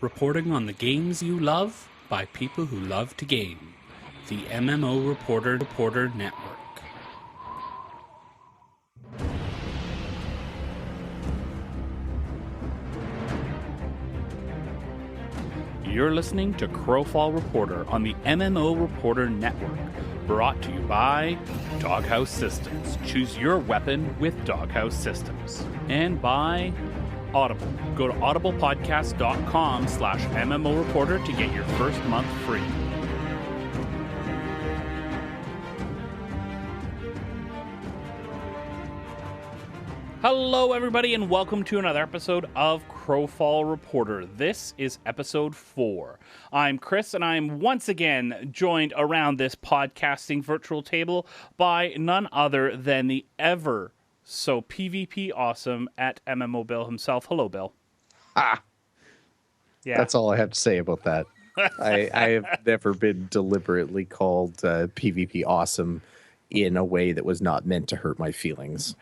Reporting on the games you love by people who love to game. The MMO Reporter Network. You're listening to Crowfall Reporter on the MMO Reporter Network. Brought to you by Doghouse Systems. Choose your weapon with Doghouse Systems. And by Audible. Go to audiblepodcast.com/MMO Reporter to get your first month free. Hello, everybody, and welcome to another episode of Crowfall Reporter. This is episode 4. I'm Chris, and I'm once again joined around this podcasting virtual table by none other than the ever so PvP awesome at MMO Bill himself. Hello, Bill. Ah, yeah, that's all I have to say about that. I have never been deliberately called PvP awesome in a way that was not meant to hurt my feelings.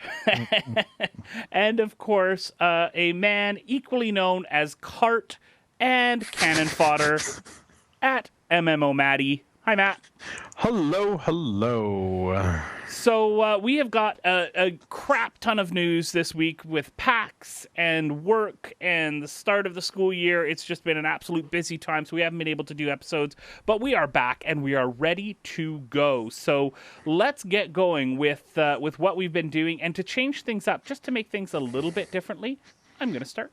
And of course, a man equally known as Cart and Cannon Fodder at MMO Matty. Hi, Matt. Hello, hello. So we have got a crap ton of news this week with PAX and work and the start of the school year. It's just been an absolute busy time, so we haven't been able to do episodes, but we are back and we are ready to go. So let's get going with what we've been doing, and to change things up, just to make things a little bit differently, I'm going to start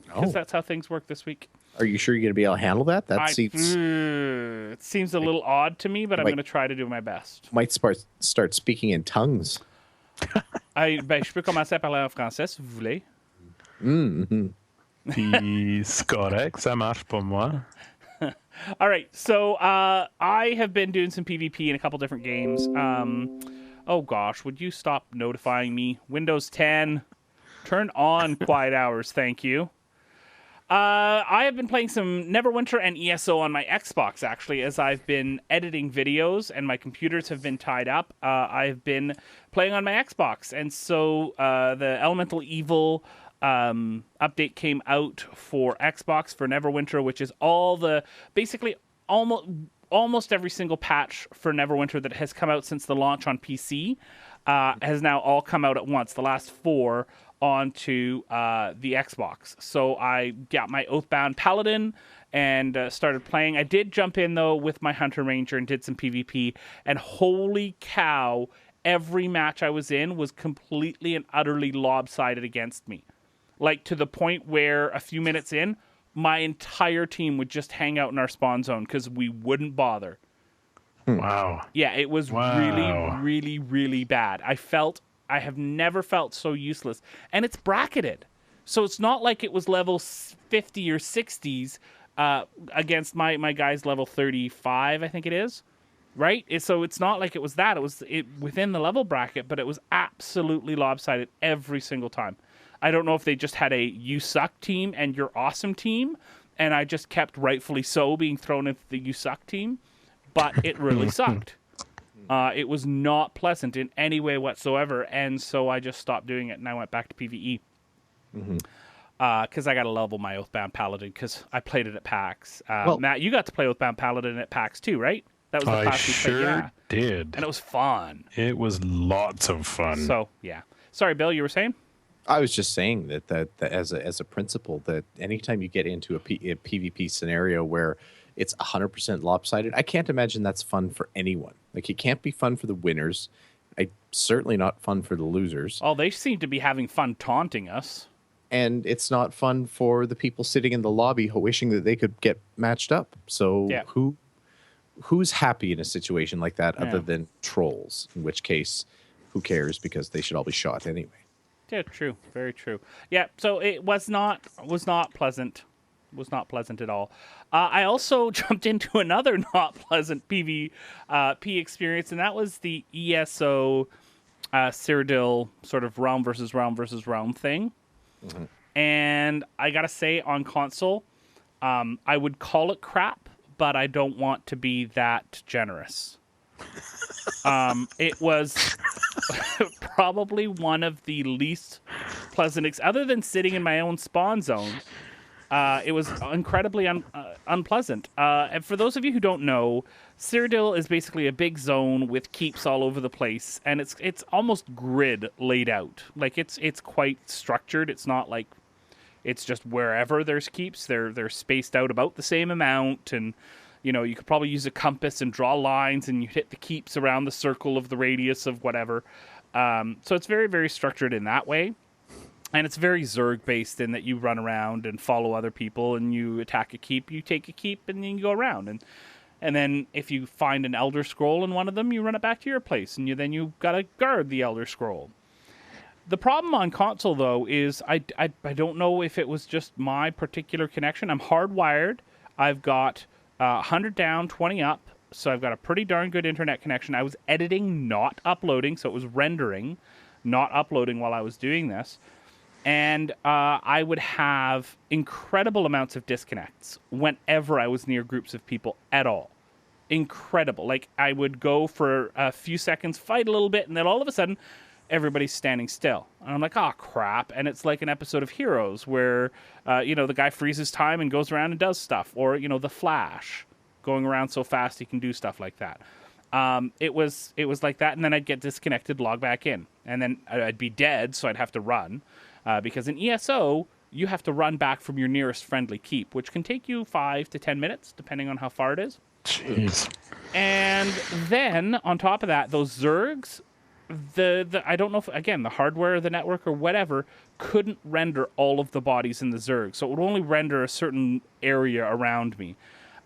because that's how things work this week. Are you sure you're going to be able to handle that? It seems a little odd to me, but I'm going to try to do my best. Might start speaking in tongues. Je peux commencer à parler en français si vous voulez. C'est correct, ça marche pour moi. All right, so I have been doing some PvP in a couple different games. Oh gosh, would you stop notifying me? Windows 10, turn on quiet hours, thank you. I have been playing some Neverwinter and ESO on my Xbox, actually, as I've been editing videos and my computers have been tied up. I've been playing on my Xbox, and so the Elemental Evil update came out for Xbox for Neverwinter, which is basically almost every single patch for Neverwinter that has come out since the launch on PC has now all come out at once. The last 4 onto the Xbox. So I got my Oathbound Paladin and started playing. I did jump in, though, with my Hunter Ranger and did some PvP, and holy cow, every match I was in was completely and utterly lopsided against me. Like, to the point where a few minutes in, my entire team would just hang out in our spawn zone because we wouldn't bother. Wow. Yeah, it was really, really, really bad. I have never felt so useless. And it's bracketed. So it's not like it was level 50 or 60s against my guy's level 35, I think it is. Right? So it's not like it was that. It was within the level bracket, but it was absolutely lopsided every single time. I don't know if they just had a you suck team and you're awesome team, and I just kept, rightfully so, being thrown into the you suck team, but it really sucked. It was not pleasant in any way whatsoever, and so I just stopped doing it, and I went back to PvE. Because I got to level my Oathbound Paladin, because I played it at PAX. Matt, you got to play Oathbound Paladin at PAX too, right? That was the class we played. Yeah. Did. And it was fun. It was lots of fun. So, yeah. Sorry, Bill, you were saying? I was just saying that as a principle, that anytime you get into a PvP scenario where it's 100% lopsided, I can't imagine that's fun for anyone. Like, it can't be fun for the winners. Certainly not fun for the losers. Oh, they seem to be having fun taunting us. And it's not fun for the people sitting in the lobby wishing that they could get matched up. So yeah. Who's happy in a situation like that other than trolls? In which case, who cares, because they should all be shot anyway. Yeah, true. Very true. Yeah, so it was not pleasant. Was not pleasant at all. I also jumped into another not pleasant PvP experience, and that was the ESO Cyrodiil sort of realm versus realm thing. Mm-hmm. And I gotta say, on console, I would call it crap, but I don't want to be that generous. It was probably one of the least pleasant, other than sitting in my own spawn zone. It was incredibly unpleasant. And for those of you who don't know, Cyrodiil is basically a big zone with keeps all over the place, and it's almost grid laid out. Like it's quite structured. It's not like it's just wherever there's keeps. They're spaced out about the same amount, and you could probably use a compass and draw lines, and you hit the keeps around the circle of the radius of whatever. So it's very, very structured in that way. And it's very Zerg based in that you run around and follow other people, and you attack a keep, you take a keep, and then you go around. And then if you find an Elder Scroll in one of them, you run it back to your place, and then you got to guard the Elder Scroll. The problem on console, though, is I don't know if it was just my particular connection. I'm hardwired. I've got 100 down, 20 up, so I've got a pretty darn good internet connection. I was editing, not uploading, so it was rendering, not uploading while I was doing this. And I would have incredible amounts of disconnects whenever I was near groups of people at all. Incredible. Like, I would go for a few seconds, fight a little bit, and then all of a sudden, everybody's standing still. And I'm like, oh, crap. And it's like an episode of Heroes where, the guy freezes time and goes around and does stuff. Or, the Flash going around so fast he can do stuff like that. It was like that, and then I'd get disconnected, log back in. And then I'd be dead, so I'd have to run. Because in ESO, you have to run back from your nearest friendly keep, which can take you 5 to 10 minutes, depending on how far it is. Jeez. And then, on top of that, those Zergs, I don't know if, again, the hardware, the network, or whatever, couldn't render all of the bodies in the Zerg. So it would only render a certain area around me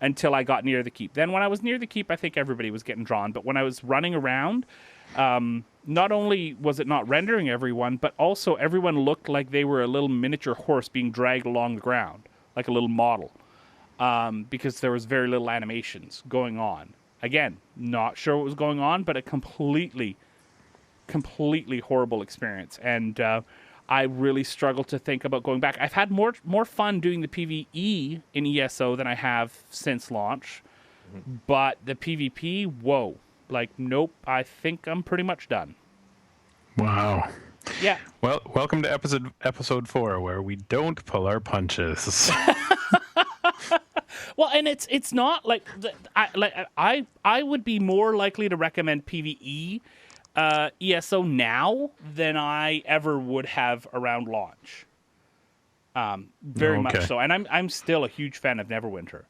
until I got near the keep. Then when I was near the keep, I think everybody was getting drawn. But when I was running around, not only was it not rendering everyone, but also everyone looked like they were a little miniature horse being dragged along the ground, like a little model, because there was very little animations going on. Again, not sure what was going on, but a completely horrible experience. And I really struggle to think about going back. I've had more fun doing the PvE in ESO than I have since launch, but the PvP, whoa. Like, nope, I think I'm pretty much done. Wow. Yeah. Well, welcome to episode 4, where we don't pull our punches. Well, and it's not like I would be more likely to recommend PvE ESO now than I ever would have around launch. Very much so, and I'm still a huge fan of Neverwinter.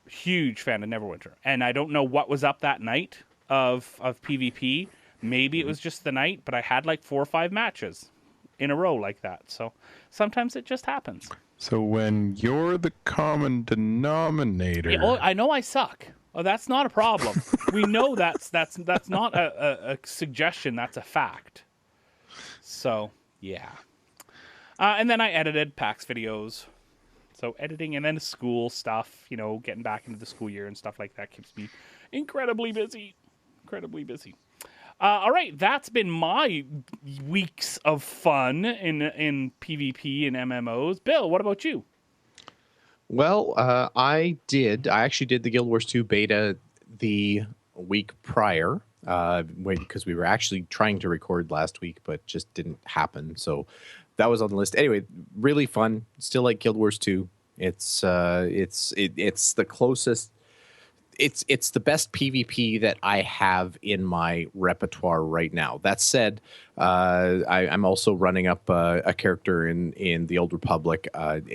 Huge fan of Neverwinter, and I don't know what was up that night of PvP. Maybe it was just the night, but I had like 4 or 5 matches in a row like that. So sometimes it just happens. So when you're the common denominator, Yeah, I know I suck. Oh, that's not a problem. We know that's not a suggestion. That's a fact. So yeah, and then I edited PAX videos. So editing and then school stuff, getting back into the school year and stuff like that keeps me incredibly busy. All right, that's been my weeks of fun in PvP and MMOs. Bill, what about you? Well, I actually did the Guild Wars 2 beta the week prior, because we were actually trying to record last week, but just didn't happen. So that was on the list. Anyway, really fun. Still like Guild Wars 2. It's the closest. It's the best PvP that I have in my repertoire right now. That said, I'm also running up a character in the Old Republic.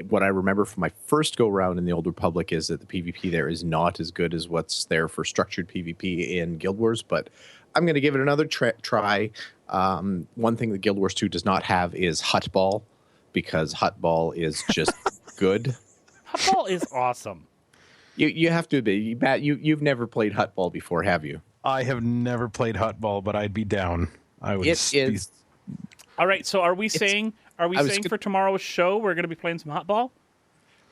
What I remember from my first go round in the Old Republic is that the PvP there is not as good as what's there for structured PvP in Guild Wars, but I'm going to give it another try. One thing that Guild Wars 2 does not have is Hutball, because Hutball is just good. Hutball is awesome. You have to admit, Matt, you've never played Hutball before, have you? I have never played Hutball, but I'd be down. I would. It is. All right, so are we saying for tomorrow's show we're going to be playing some Hutball?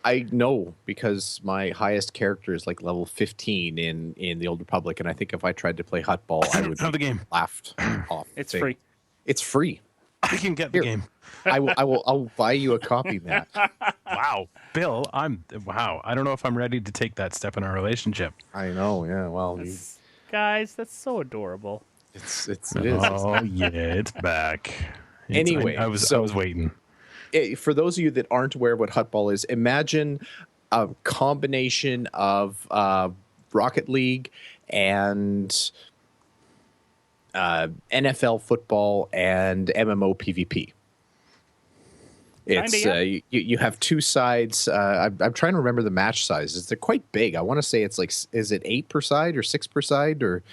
I know, because my highest character is like level 15 in the Old Republic, and I think if I tried to play Hutball, I would have the game laughed off. It's free. It's free. I can get the game. I'll buy you a copy, Matt. Wow, Bill, wow. I don't know if I'm ready to take that step in our relationship. I know. Yeah. Well, Guys, that's so adorable. it is. Oh yeah, it's back. Anyway, I was waiting. for those of you that aren't aware of what Hutball is, imagine a combination of Rocket League and NFL football and MMO PvP. It's you have two sides. I'm trying to remember the match sizes. They're quite big. I want to say it's like, is it 8 per side or 6 per side, or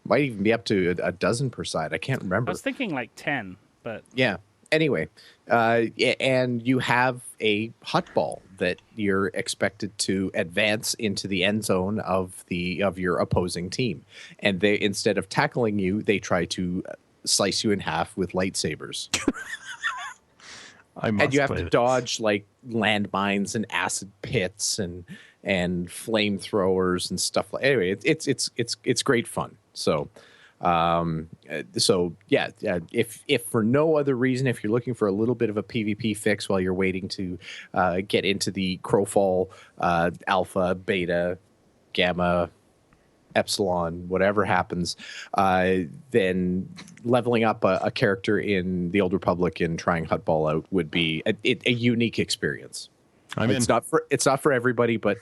might even be up to a dozen per side. I can't remember. I was thinking like 10, but yeah. Anyway, and you have a Hutball that you're expected to advance into the end zone of your opposing team, and they, instead of tackling you, they try to slice you in half with lightsabers. And you have to dodge like landmines and acid pits and flamethrowers and stuff. Anyway, it's great fun. So. Yeah, if for no other reason, if you're looking for a little bit of a PvP fix while you're waiting to get into the Crowfall alpha, beta, gamma, epsilon, whatever happens, then leveling up a character in the Old Republic and trying Hutball out would be a unique experience. It's not for everybody, but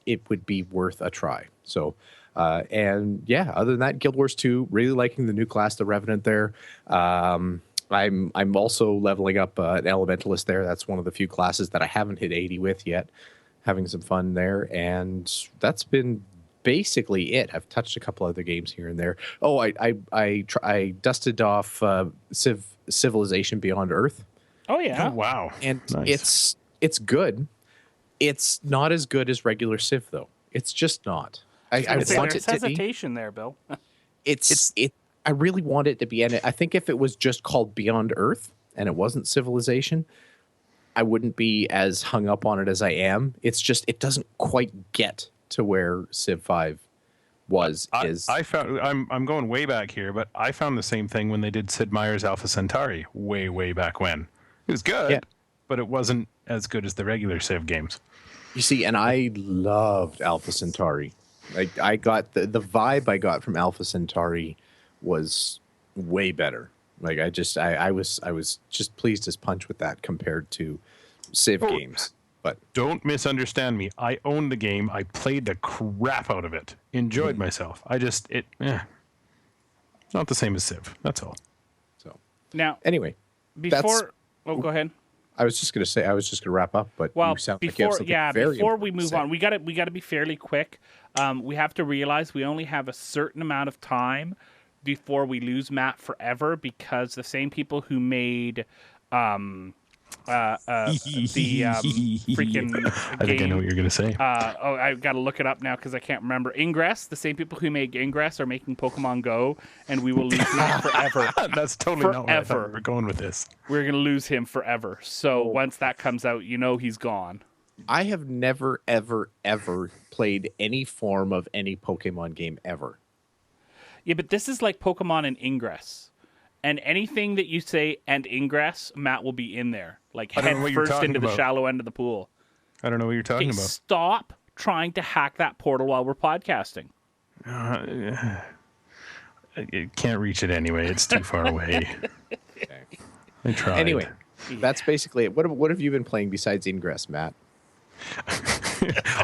it would be worth a try. So. And yeah, other than that, Guild Wars 2, really liking the new class, the Revenant there. I'm also leveling up an Elementalist there. That's one of the few classes that I haven't hit 80 with yet. Having some fun there, and that's been basically it. I've touched a couple other games here and there. Oh, I dusted off Civilization Beyond Earth. Oh yeah, oh, wow, and nice. It's good. It's not as good as regular Civ though. It's just not. I want it to be. Hesitation there, Bill. I really want it to be, and I think if it was just called Beyond Earth and it wasn't Civilization, I wouldn't be as hung up on it as I am. It's just it doesn't quite get to where Civ 5 was. I found I'm going way back here, but I found the same thing when they did Sid Meier's Alpha Centauri way back when. It was good, but it wasn't as good as the regular Civ games. You see, and I loved Alpha Centauri. I got the vibe I got from Alpha Centauri was way better. Like I was just pleased as punch with that compared to Civ games. But don't misunderstand me. I owned the game. I played the crap out of it. Enjoyed myself. Not the same as Civ. That's all. So now anyway, go ahead. I was just going to wrap up, but you sound like you have something very before we move important to say. on, we got to be fairly quick. We have to realize we only have a certain amount of time before we lose Matt forever, because the same people who made the freaking game, I think I know what you're going to say. I got to look it up now because I can't remember. Ingress, the same people who made Ingress are making Pokemon Go, and we will lose Matt forever. That's totally not where I thought we were going with this. We're going to lose him forever. So once that comes out, he's gone. I have never, ever, ever played any form of any Pokemon game ever. Yeah, but this is like Pokemon and Ingress. And anything that you say and Ingress, Matt will be in there. Like head first into the shallow end of the pool. I don't know what you're talking about. Stop trying to hack that portal while we're podcasting. It can't reach it anyway. It's too far away. Okay. I tried. Anyway, that's basically it. What have you been playing besides Ingress, Matt?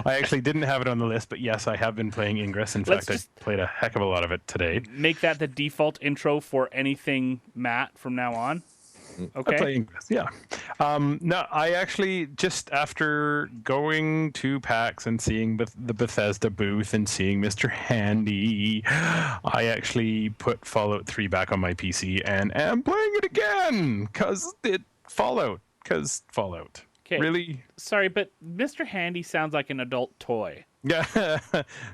I actually didn't have it on the list, but yes, I have been playing Ingress. In fact, I played a heck of a lot of it today. Make that the default intro for anything Matt from now on. Okay. I play Ingress, yeah. No, I actually, just after going to PAX and seeing the Bethesda booth and seeing Mr. Handy, I actually put Fallout 3 back on my PC and am playing it again because Fallout. Okay. Really? Sorry, but Mr. Handy sounds like an adult toy. Yeah.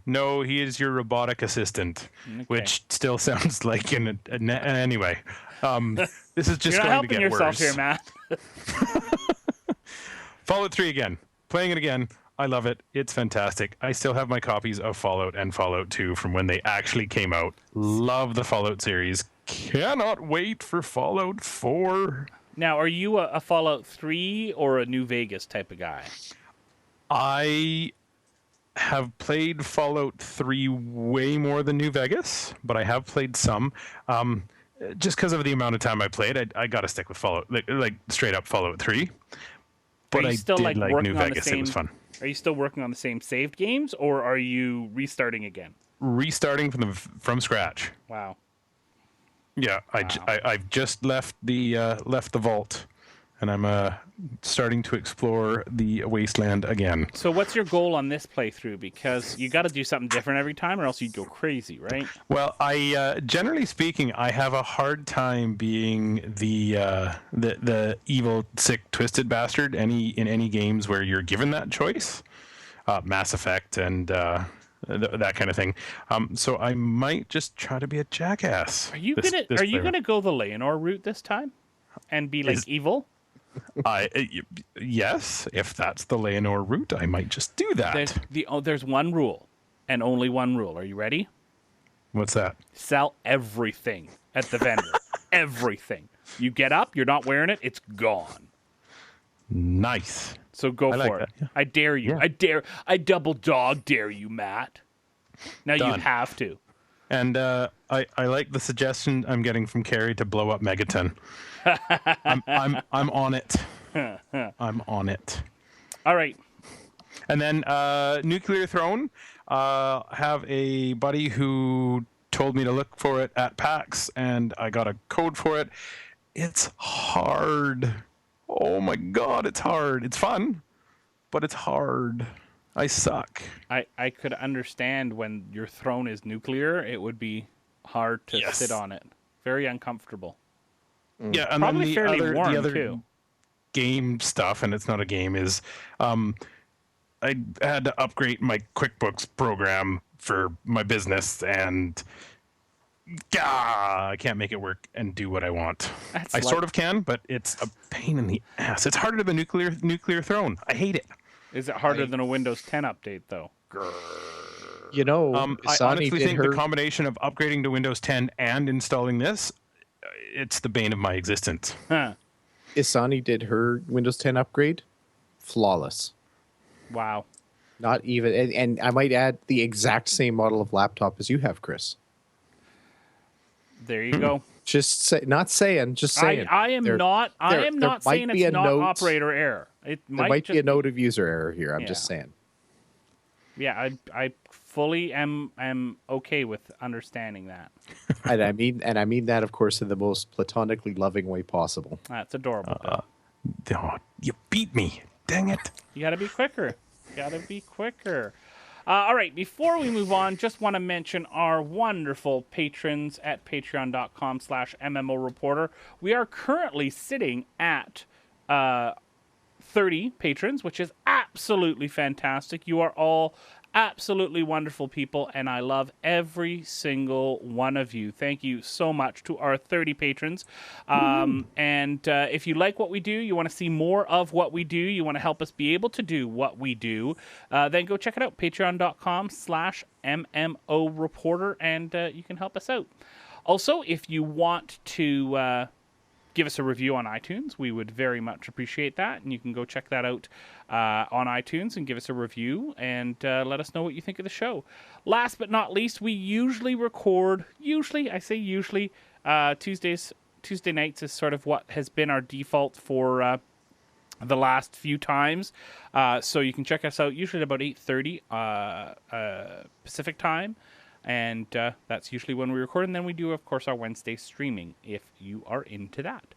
No, he is your robotic assistant, which still sounds like anyway. This is just going to get worse. You're not helping yourself here, Matt. Fallout 3 again. Playing it again. I love it. It's fantastic. I still have my copies of Fallout and Fallout 2 from when they actually came out. Love the Fallout series. Cannot wait for Fallout 4. Now, are you a Fallout 3 or a New Vegas type of guy? I have played Fallout 3 way more than New Vegas, but I have played some. just because of the amount of time I played, I got to stick with Fallout, like straight up Fallout 3. But you I still, did like, like working New on the Vegas. same- It was fun. Are you still working on the same saved games, or are you restarting again? Restarting from scratch. Wow. Yeah, I've just left the vault, and I'm starting to explore the wasteland again. So what's your goal on this playthrough? Because you got to do something different every time, or else you'd go crazy, right? Well, I generally speaking, I have a hard time being the evil, sick, twisted bastard. In any games where you're given that choice, Mass Effect and that kind of thing. So I might just try to be a jackass. Are you gonna go the Leonor route this time, and be like evil? Yes, if that's the Leonor route, I might just do that. There's one rule, and only one rule. Are you ready? What's that? Sell everything at the vendor. Everything. You get up, you're not wearing it, it's gone. Nice. So go like for it. that, yeah. I dare you. Yeah. I double dog dare you, Matt. Now Done. you have to. And I like the suggestion I'm getting from Carrie to blow up Megaton. I'm on it. I'm on it. All right. And then Nuclear Throne. Have a buddy who told me to look for it at PAX, and I got a code for it. It's hard. Oh my god, it's hard. It's fun, but it's hard. I suck. I could understand when your throne is nuclear, it would be hard to sit on it. Very uncomfortable. Yeah, and Probably then fairly warm, the other too. game stuff, and it's not a game, is I had to upgrade my QuickBooks program for my business, and I can't make it work and do what I want. I sort of can, but it's a pain in the ass. It's harder than Nuclear Throne. I hate it. Is it harder than a Windows 10 update, though? You know, I honestly think the combination of upgrading to Windows 10 and installing this, it's the bane of my existence. Huh. Isani did her Windows 10 upgrade. Flawless. Wow. Not even, and I might add the exact same model of laptop as you have, Chris. There you go. Just saying. I am not saying it's not operator error. There might be a note of user error here. I'm just saying. Yeah, I fully am okay with understanding that. and I mean that, of course, in the most platonically loving way possible. That's adorable. Oh, you beat me. Dang it. You got to be quicker. All right, before we move on, just want to mention our wonderful patrons at patreon.com/MMO Reporter. We are currently sitting at 30 patrons, which is absolutely fantastic. You are all absolutely wonderful people, and I love every single one of you. Thank you so much to our 30 patrons. And if you like what we do, you want to see more of what we do, you want to help us be able to do what we do, then go check it out, patreon.com/MMO Reporter, and you can help us out. Also, if you want to give us a review on iTunes, we would very much appreciate that, and you can go check that out on iTunes and give us a review and let us know what you think of the show. Last but not least, we usually record, Tuesday nights is sort of what has been our default for the last few times, so you can check us out usually at about 8:30 Pacific time. And that's usually when we record. And then we do, of course, our Wednesday streaming, if you are into that.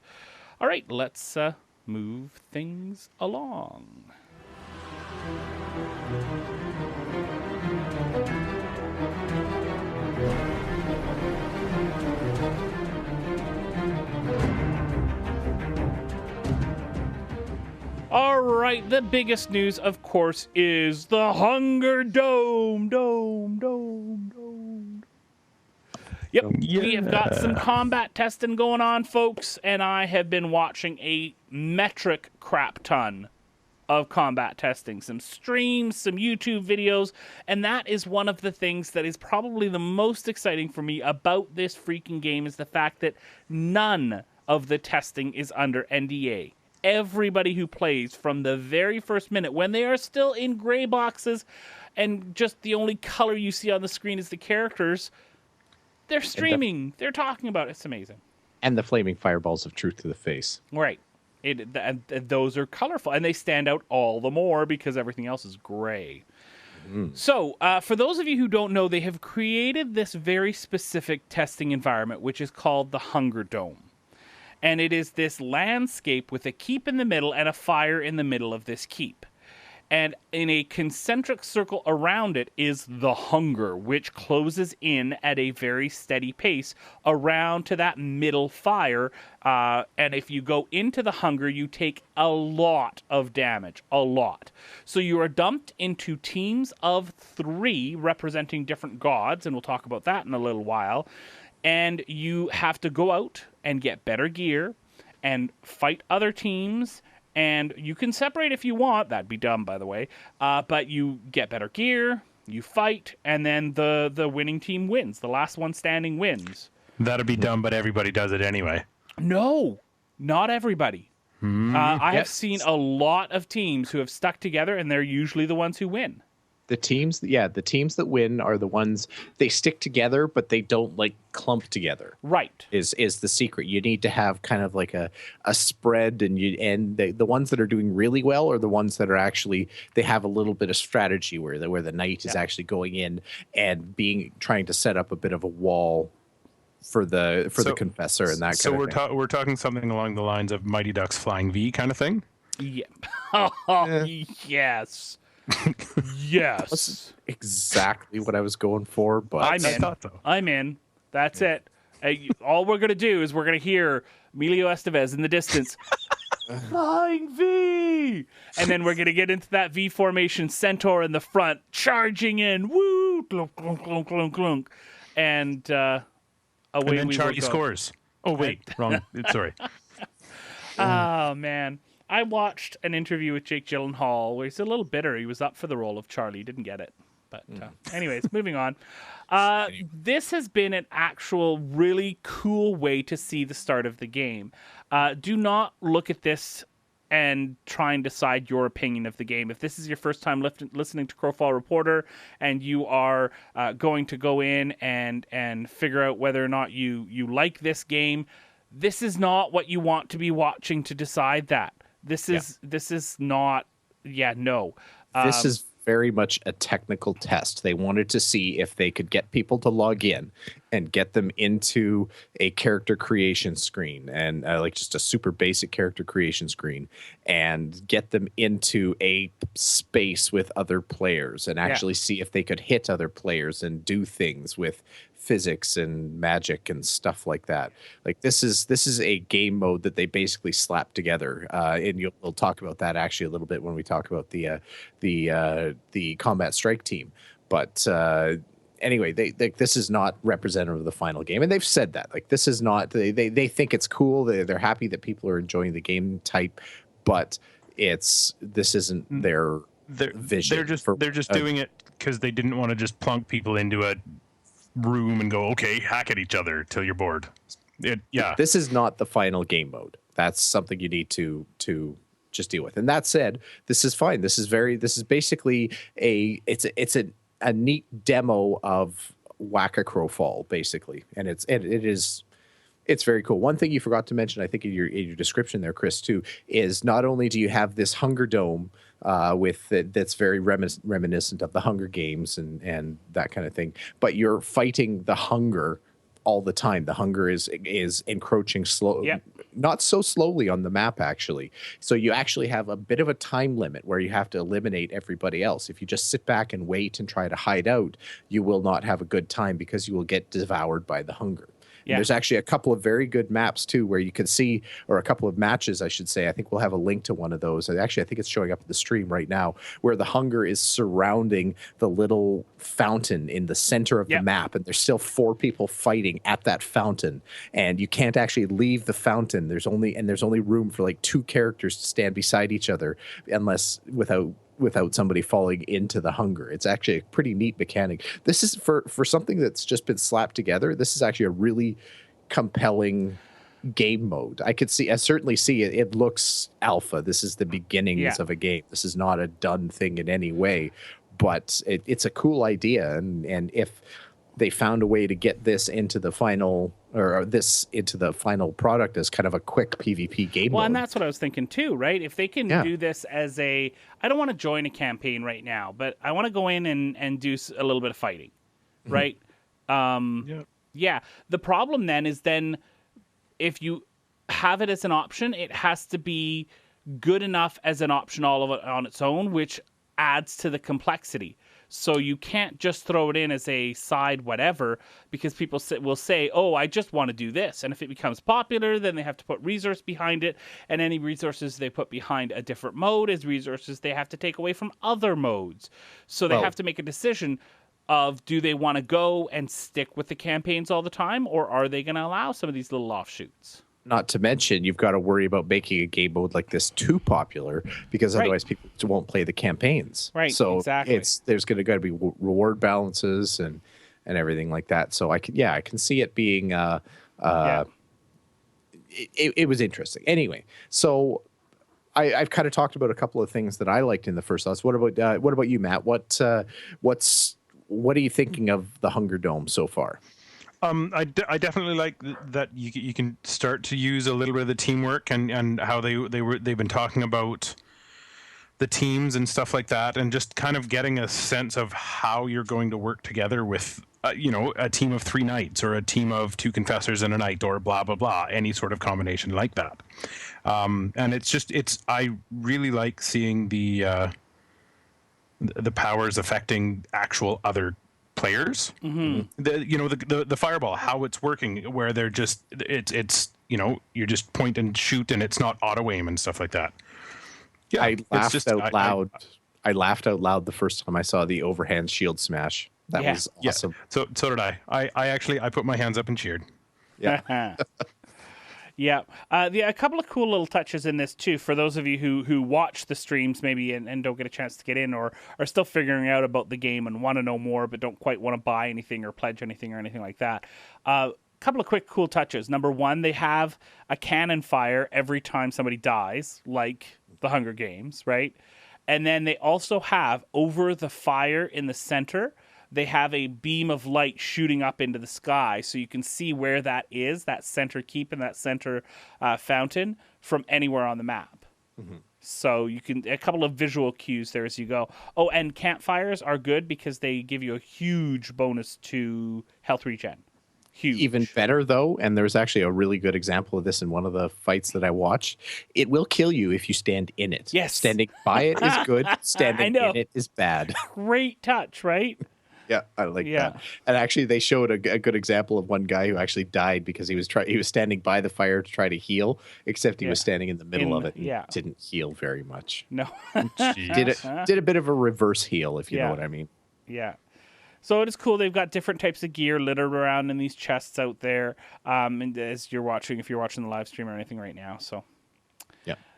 All right, let's move things along. All right, the biggest news, of course, is the Hunger Dome. Yep, we have got some combat testing going on, folks, and I have been watching a metric crap ton of combat testing, some streams, some YouTube videos, and that is one of the things that is probably the most exciting for me about this freaking game, is the fact that none of the testing is under NDA. Everybody who plays from the very first minute, when they are still in gray boxes and just the only color you see on the screen is the characters, they're streaming. They're talking about it. It's amazing. And the flaming fireballs of truth to the face. Right. And those are colorful, and they stand out all the more because everything else is gray. So, for those of you who don't know, they have created this very specific testing environment, which is called the Hunger Dome. And it is this landscape with a keep in the middle and a fire in the middle of this keep. And in a concentric circle around it is the hunger, which closes in at a very steady pace around to that middle fire. And if you go into the hunger, you take a lot of damage, a lot. So you are dumped into teams of 3 representing different gods, and we'll talk about that in a little while. And you have to go out and get better gear and fight other teams. And you can separate if you want. That'd be dumb, by the way. But you get better gear, you fight, and then the winning team wins. The last one standing wins. That'd be dumb, but everybody does it anyway. No, not everybody. I have seen a lot of teams who have stuck together, and they're usually the ones who win. The teams that win are the ones they stick together, but they don't like clump together. Right. Is the secret. You need to have kind of like a spread, and the ones that are doing really well are the ones that are actually, they have a little bit of strategy where the knight is actually going in and trying to set up a bit of a wall for the confessor and that kind of thing. So we're talking something along the lines of Mighty Ducks Flying V kind of thing? Yeah. Yes. Yes. That's exactly what I was going for, but I'm in. I thought so. I'm in. That's it. All we're going to do is we're going to hear Emilio Estevez in the distance. Flying V! And then we're going to get into that V formation, Centaur in the front, charging in. Woo! Clunk, clunk, clunk, clunk, clunk. And away and then we Charlie will go. scores. Oh, wait. Wrong. Sorry. Oh, man. I watched an interview with Jake Gyllenhaal where he's a little bitter. He was up for the role of Charlie. Didn't get it. But anyways, moving on. This has been an actual really cool way to see the start of the game. Do not look at this and try and decide your opinion of the game. If this is your first time listening to Crowfall Reporter and you are going to go in and figure out whether or not you like this game, this is not what you want to be watching to decide that. This is not, no. This is very much a technical test. They wanted to see if they could get people to log in and get them into a character creation screen, and like just a super basic character creation screen, and get them into a space with other players and actually see if they could hit other players and do things with physics and magic and stuff like that. Like this is a game mode that they basically slapped together, and we'll talk about that actually a little bit when we talk about the combat strike team. But anyway, this is not representative of the final game, and they've said that. Like this is not. They think it's cool. They're happy that people are enjoying the game type, but this isn't their vision. They're just doing it because they didn't want to just plunk people into a room and go, okay, hack at each other till you're bored. This is not the final game mode. That's something you need to just deal with. And that said, this is fine. This is basically it's a neat demo of Whack-A Crowfall, basically, and it's very cool. One thing you forgot to mention, I think, in your description there, Chris, too, is not only do you have this Hunger Dome that's very reminiscent of the Hunger Games and that kind of thing, but you're fighting the hunger all the time. The hunger is encroaching not so slowly on the map, actually. So you actually have a bit of a time limit where you have to eliminate everybody else. If you just sit back and wait and try to hide out, you will not have a good time because you will get devoured by the hunger. Yeah. There's actually a couple of very good maps, too, where you can see, or a couple of matches, I should say. I think we'll have a link to one of those. Actually, I think it's showing up in the stream right now, where the hunger is surrounding the little fountain in the center of the map. And there's still 4 people fighting at that fountain. And you can't actually leave the fountain. There's only room for like 2 characters to stand beside each other, unless without somebody falling into the hunger. It's actually a pretty neat mechanic. This is for something that's just been slapped together. This is actually a really compelling game mode. I certainly see it. It looks alpha. This is the beginnings of a game. This is not a done thing in any way, but it's a cool idea. And if they found a way to get this into the final product as kind of a quick PvP game Well, mode. and that's what I was thinking too, right? If they can Yeah. do this as I don't want to join a campaign right now, but I want to go in and do a little bit of fighting, right? Yeah. The problem then is if you have it as an option, it has to be good enough as an option all of it on its own, which adds to the complexity. So you can't just throw it in as a side whatever, because people will say, oh, I just want to do this. And if it becomes popular, then they have to put resource behind it. And any resources they put behind a different mode is resources they have to take away from other modes. So they have to make a decision of, do they want to go and stick with the campaigns all the time, or are they going to allow some of these little offshoots? Not to mention, you've got to worry about making a game mode like this too popular, because otherwise people won't play the campaigns. Right. So exactly. there's going to be reward balances and everything like that. So I can see it being it was interesting. Anyway, so I've kind of talked about a couple of things that I liked in the first loss. What about you, Matt? What are you thinking of the Hunger Dome so far? I definitely like that you can start to use a little bit of the teamwork and how they've been talking about the teams and stuff like that, and just kind of getting a sense of how you're going to work together with a team of 3 knights or a team of 2 confessors and a knight, or blah blah blah, any sort of combination like that. And I really like seeing the powers affecting actual other players. The fireball, how it's working, where they're just you just point and shoot and it's not auto aim and stuff like that. Yeah, I laughed out loud. I laughed out loud the first time I saw the overhand shield smash. That was awesome. So did I. I put my hands up and cheered. Yeah. Yeah. A couple of cool little touches in this too, for those of you who watch the streams maybe and don't get a chance to get in, or are still figuring out about the game and want to know more but don't quite want to buy anything or pledge anything or anything like that. Couple of quick cool touches. Number one, they have a cannon fire every time somebody dies, like the Hunger Games, right? And then they also have, over the fire in the center, they have a beam of light shooting up into the sky, so you can see where that is, that center keep and that center fountain, from anywhere on the map. Mm-hmm. So you can, a couple of visual cues there as you go. Oh, and campfires are good because they give you a huge bonus to health regen. Huge. Even better, though, and there's actually a really good example of this in one of the fights that I watched. It will kill you if you stand in it. Yes. Standing by it is good. Standing in it is bad. Great touch, right? Yeah, I like that. And actually, they showed a good example of one guy who actually died because he was standing by the fire to try to heal, except he was standing in the middle of it and didn't heal very much. No. did a bit of a reverse heal, if you know what I mean. Yeah. So it is cool. They've got different types of gear littered around in these chests out there. And as you're watching, if you're watching the live stream or anything right now, so.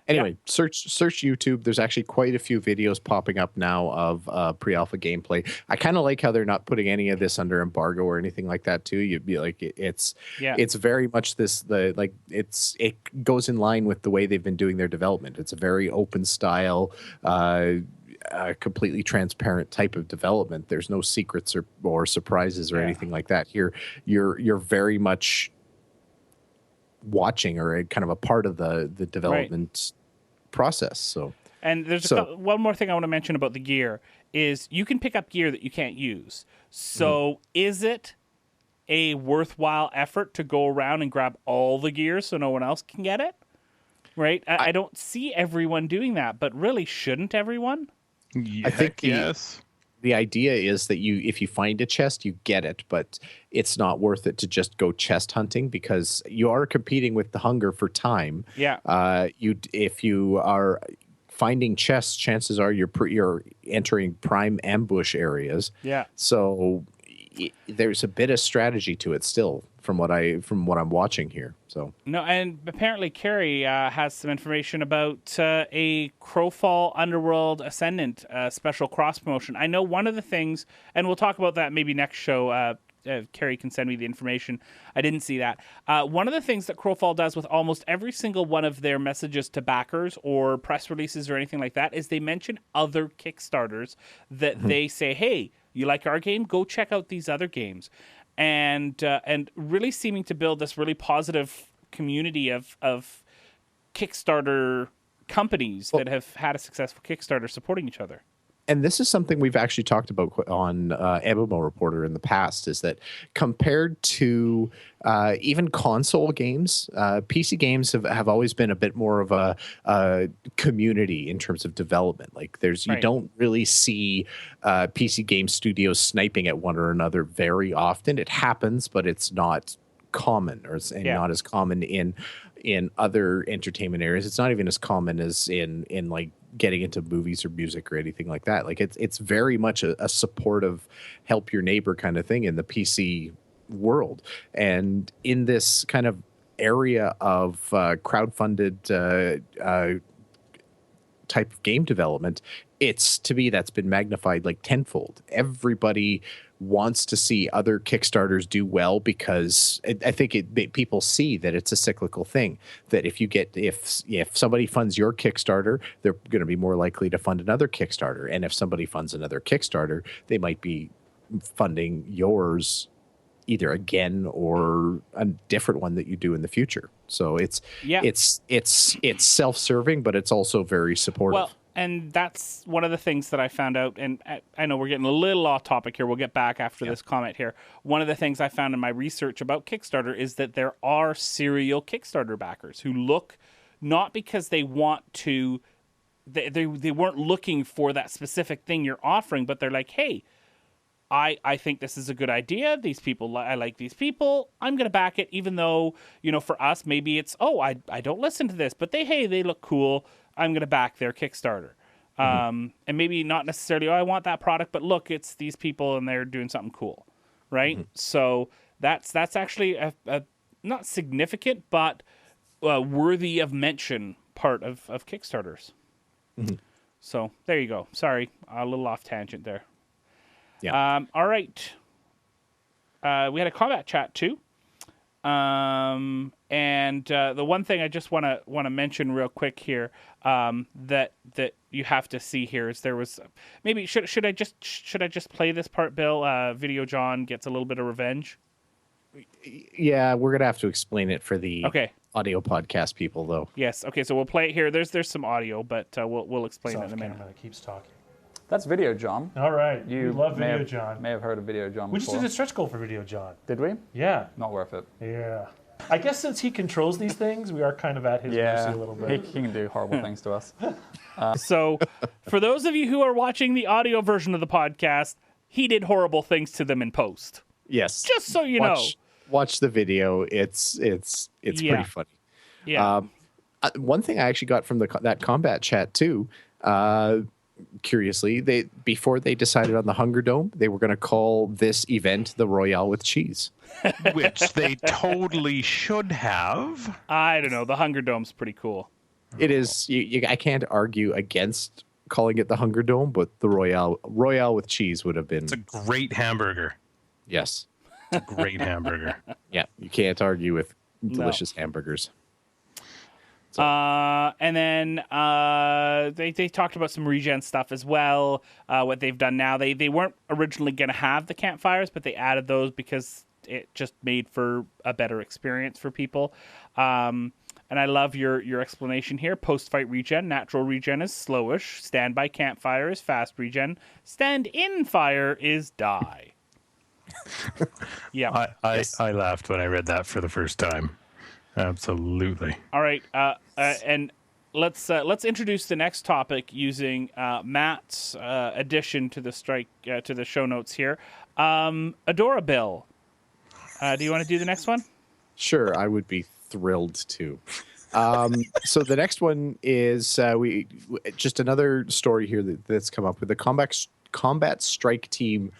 Anyway, search YouTube. There's actually quite a few videos popping up now of pre-alpha gameplay. I kind of like how they're not putting any of this under embargo or anything like that too. You'd be like, it's very much it goes in line with the way they've been doing their development. It's a very open style, completely transparent type of development. There's no secrets or surprises or anything like that. Here, you're very much watching or kind of a part of the development process. So, and there's one more thing I want to mention about the gear is you can pick up gear that you can't use. So is it a worthwhile effort to go around and grab all the gear so no one else can get it? Right? I don't see everyone doing that, but really, shouldn't everyone? Yeah, I think yes. The idea is that if you find a chest, you get it, but it's not worth it to just go chest hunting, because you are competing with the hunger for time. Yeah. If you are finding chests, chances are you're entering prime ambush areas. Yeah. So there's a bit of strategy to it still, from what I'm watching here. So no, and apparently Carrie has some information about a Crowfall Underworld Ascendant special cross promotion. I know one of the things, and we'll talk about that maybe next show. Carrie can send me the information. I didn't see that. One of the things that Crowfall does with almost every single one of their messages to backers or press releases or anything like that is they mention other Kickstarters that they say, hey, you like our game, go check out these other games, and really seeming to build this really positive community of Kickstarter companies that have had a successful Kickstarter supporting each other. And this is something we've actually talked about on MMO Reporter in the past, is that compared to even console games, PC games have always been a bit more of a community in terms of development. Like you don't really see PC game studios sniping at one or another very often. It happens, but it's not common, not as common in other entertainment areas. It's not even as common as in like getting into movies or music or anything like that. Like it's very much a supportive, help your neighbor kind of thing in the PC world. And in this kind of area of crowdfunded type of game development, it's, to me, that's been magnified like tenfold. Everybody wants to see other Kickstarters do well, because I think people see that it's a cyclical thing, that if somebody funds your Kickstarter, they're going to be more likely to fund another Kickstarter. And if somebody funds another Kickstarter, they might be funding yours either again or a different one that you do in the future. So it's self-serving, but it's also very supportive. Well, and that's one of the things that I found out, and I know we're getting a little off topic here. We'll get back after this comment here. One of the things I found in my research about Kickstarter is that there are serial Kickstarter backers who look, not because they want to, they weren't looking for that specific thing you're offering, but they're like, hey, I think this is a good idea. These people, I like these people. I'm going to back it, even though, for us, maybe it's, I don't listen to this, but they look cool. I'm going to back their Kickstarter. And maybe not necessarily, I want that product, but look, it's these people and they're doing something cool. Right. Mm-hmm. So that's actually a not significant, but worthy of mention part of Kickstarters. Mm-hmm. So there you go. Sorry, a little off tangent there. Yeah. All right. We had a combat chat too. And the one thing I just want to mention real quick here, that you have to see here is there was maybe should I just play this part, Bill? Video John gets a little bit of revenge. Yeah, we're gonna have to explain it for the audio podcast people, though. Yes. Okay. So we'll play it here. There's some audio, but we'll explain it in a minute. That keeps talking. That's Video John. All right. You love Video John. May have heard of Video John before. We just did a stretch goal for Video John. Did we? Yeah. Not worth it. Yeah. I guess since he controls these things, we are kind of at his mercy a little bit. He can do horrible things to us. So, for those of you who are watching the audio version of the podcast, he did horrible things to them in post. Yes. Just so you know. Watch the video. It's pretty funny. Yeah. One thing I actually got from that combat chat too, curiously, before they decided on the Hunger Dome, they were going to call this event the Royale with Cheese. Which they totally should have. I don't know. The Hunger Dome's pretty cool. It is. I can't argue against calling it the Hunger Dome, but the Royale with Cheese would have been. It's a great hamburger. Yes. It's a great hamburger. Yeah, you can't argue with delicious hamburgers. So. And then they talked about some regen stuff as well. What they've done now, they weren't originally going to have the campfires, but they added those because it just made for a better experience for people. And I love your explanation here. Post-fight regen, natural regen is slowish. Standby campfire is fast regen. Stand-in fire is die. Yeah, I laughed when I read that for the first time. Absolutely. All right, and let's introduce the next topic using Matt's addition to the to the show notes here. Adorabil. Do you want to do the next one? Sure, I would be thrilled to. So the next one is we just another story here that's come up with the combat strike team.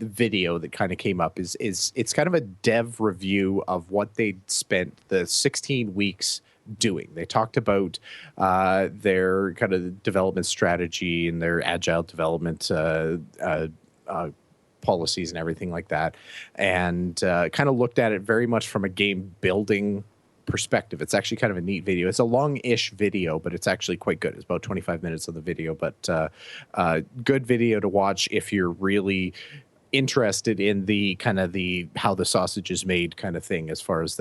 Video that kind of came up is it's kind of a dev review of what they'd spent the 16 weeks doing. They talked about their kind of development strategy and their agile development policies and everything like that, and kind of looked at it very much from a game building perspective. It's actually kind of a neat video. It's a long-ish video, but it's actually quite good. It's about 25 minutes of the video, but good video to watch if you're really interested in the kind of the how the sausage is made kind of thing as far as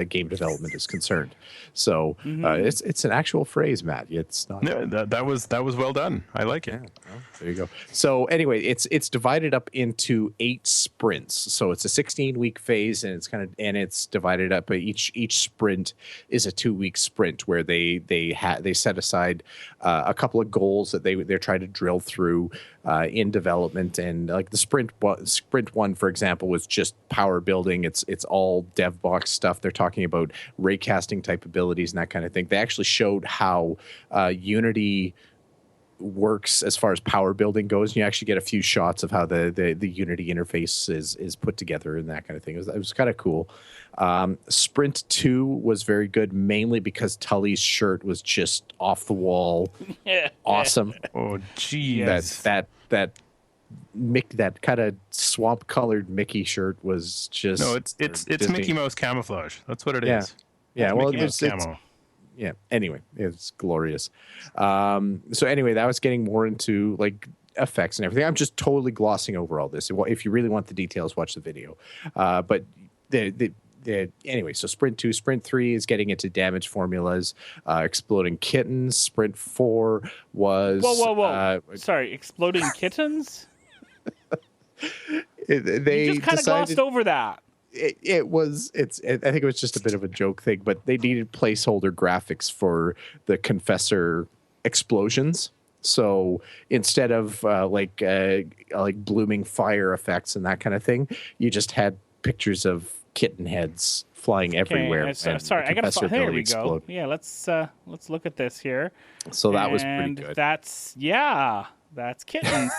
game development is concerned. So it's an actual phrase, Matt. It's not. No, that was well done. I like it. Yeah, well, there you go. So anyway, it's divided up into 8 sprints. So it's a 16-week phase, and it's divided up. Each sprint is a 2-week sprint where they set aside a couple of goals that they're trying to drill through in development. And like the sprint 1, for example, was just power building. It's all dev box stuff. They're talking about raycasting type abilities and that kind of thing. They actually showed how Unity works as far as power building goes. You actually get a few shots of how the Unity interface is put together and that kind of thing. It was kind of cool. Sprint 2 was very good, mainly because Tully's shirt was just off the wall. Awesome. Oh, geez. That kind of swamp colored Mickey shirt was just it's Mickey Mouse camouflage. That's what it is. Yeah, well, Mickey Mouse camo. Yeah. Anyway, it's glorious. So anyway, that was getting more into like effects and everything. I'm just totally glossing over all this. If you really want the details, watch the video. But anyway, so Sprint 2, Sprint 3 is getting into damage formulas, exploding kittens. Sprint 4 was whoa. Sorry, exploding kittens? They you just kind of glossed over that. I think it was just a bit of a joke thing, but they needed placeholder graphics for the Confessor explosions. So instead of like blooming fire effects and that kind of thing, you just had pictures of kitten heads flying everywhere. Sorry, I gotta find. There we go. Yeah, let's look at this here. So that was pretty good. That's kittens.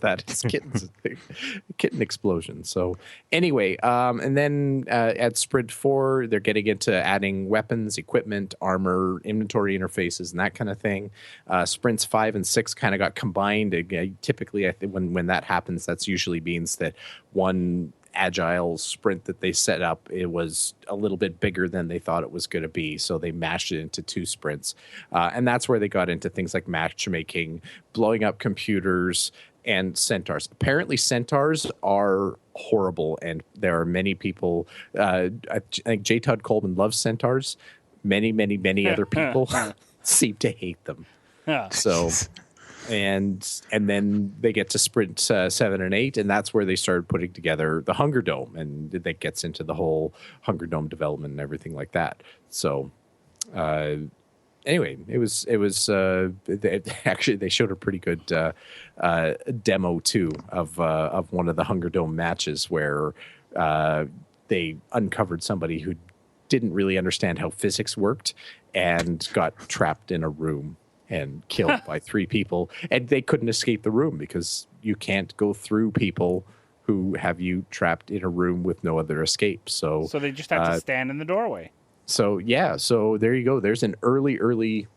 That is kittens. Kitten explosion. So anyway, and then at Sprint 4, they're getting into adding weapons, equipment, armor, inventory interfaces, and that kind of thing. Sprints 5 and 6 kind of got combined. Typically, I think when that happens, that's usually means that one agile sprint that they set up, it was a little bit bigger than they thought it was going to be, so they mashed it into 2 sprints, and that's where they got into things like matchmaking, blowing up computers, and centaurs. Apparently centaurs are horrible, and there are many people, I think J. Todd Coleman loves centaurs. Many other people seem to hate them. So and then they get to Sprint 7 and 8, and that's where they started putting together the Hunger Dome, and that gets into the whole Hunger Dome development and everything like that. So anyway, it was they showed a pretty good demo too of one of the Hunger Dome matches where they uncovered somebody who didn't really understand how physics worked and got trapped in a room and killed by 3 people, and they couldn't escape the room because you can't go through people who have you trapped in a room with no other escape. So they just have to stand in the doorway. So yeah, so there you go. There's an early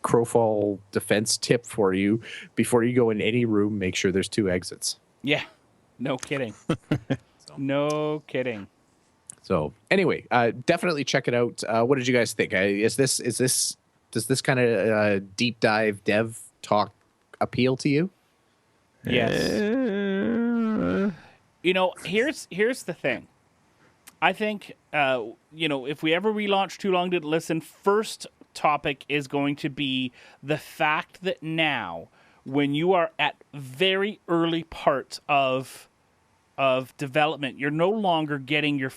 Crowfall defense tip for you. Before you go in any room, make sure there's 2 exits. Yeah, no kidding. No kidding. So anyway, definitely check it out. What did you guys think? Does this kind of deep dive dev talk appeal to you? Yes. Here's the thing. I think, if we ever relaunch Too Long Didn't Listen, first topic is going to be the fact that now, when you are at very early parts of development, you're no longer getting your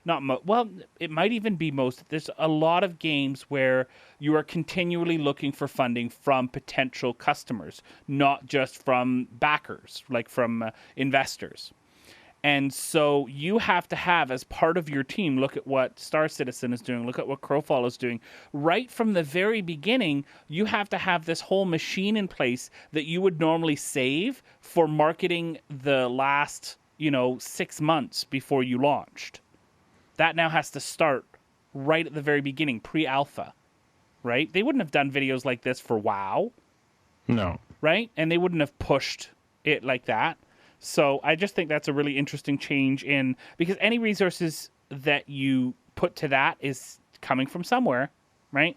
it might even be most. There's a lot of games where you are continually looking for funding from potential customers, not just from backers, like from investors. And so you have to have, as part of your team, look at what Star Citizen is doing, look at what Crowfall is doing. Right from the very beginning, you have to have this whole machine in place that you would normally save for marketing the last, 6 months before you launched. That now has to start right at the very beginning, pre-alpha, right? They wouldn't have done videos like this for WoW. No. Right? And they wouldn't have pushed it like that. So I just think that's a really interesting change because any resources that you put to that is coming from somewhere, right?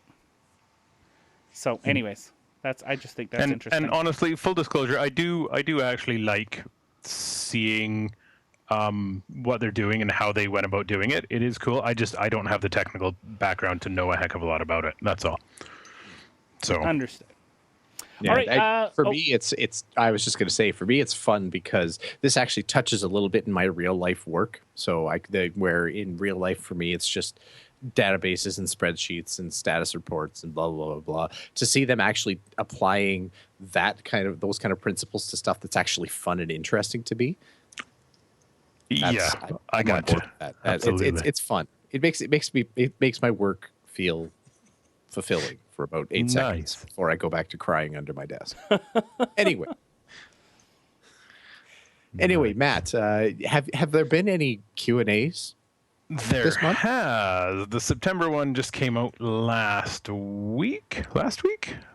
So, anyways, I just think that's interesting. And honestly, full disclosure, I do actually like seeing what they're doing and how they went about doing it. It is cool. I don't have the technical background to know a heck of a lot about it. That's all. So Understood. Yeah, All right, for me, it's. I was just going to say, for me, it's fun because this actually touches a little bit in my real life work. So, where in real life for me, it's just databases and spreadsheets and status reports and blah blah blah blah. To see them actually applying those kind of principles to stuff that's actually fun and interesting to me. I got you. Absolutely. It's fun. It makes my work feel fulfilling for about 8 seconds before I go back to crying under my desk. Anyway, Matt, have there been any Q&As? There has. The September one just came out last week,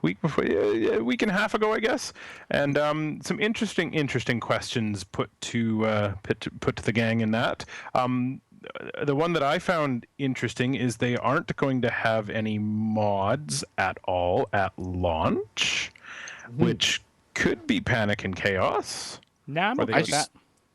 week before, a week and a half ago, I guess. And some interesting questions put to the gang in that. The one that I found interesting is they aren't going to have any mods at all at launch, which could be panic and chaos. Nah, I'm okay with that.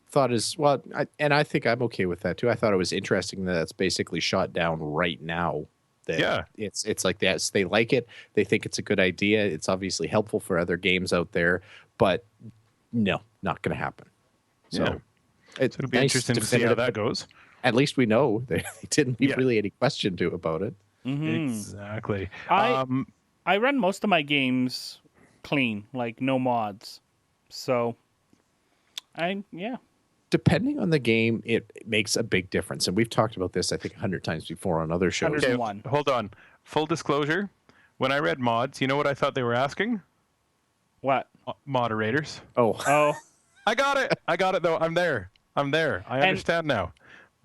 Thought as well, and I think I'm okay with that too. I thought it was interesting that it's basically shot down right now. It's like that. They like it. They think it's a good idea. It's obviously helpful for other games out there, but no, not going to happen. So it'll be interesting to see how that goes. At least we know there didn't be really any question about it. Mm-hmm. Exactly. I run most of my games clean, like no mods. So, Depending on the game, it makes a big difference. And we've talked about this, I think, 100 times before on other shows. 101. Hold on. Full disclosure. When I read mods, you know what I thought they were asking? What? Moderators. Oh. I got it, though. I'm there. I understand now.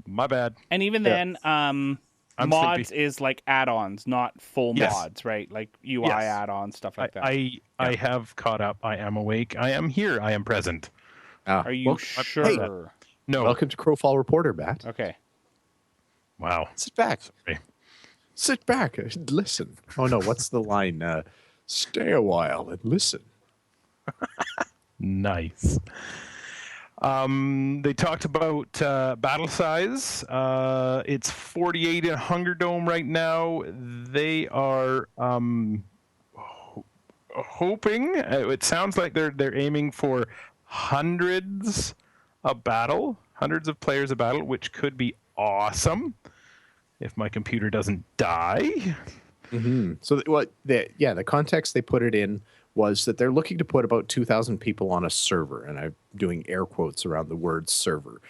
My bad. And even then, mods is like add-ons, not full mods, right? Like UI add-ons, stuff like that. I have caught up. I am awake. I am here. I am present. Are you sure? Hey, no. Welcome to Crowfall Reporter, Matt. Okay. Wow. Sit back. Sorry. Sit back and listen. Oh, no. What's the line? Stay a while and listen. Nice. They talked about battle size. It's 48 in Hunger Dome right now. They are hoping. It sounds like they're aiming for hundreds of players a battle, which could be awesome if my computer doesn't die. Mm-hmm. So the context they put it in was that they're looking to put about 2,000 people on a server, and I'm doing air quotes around the word server.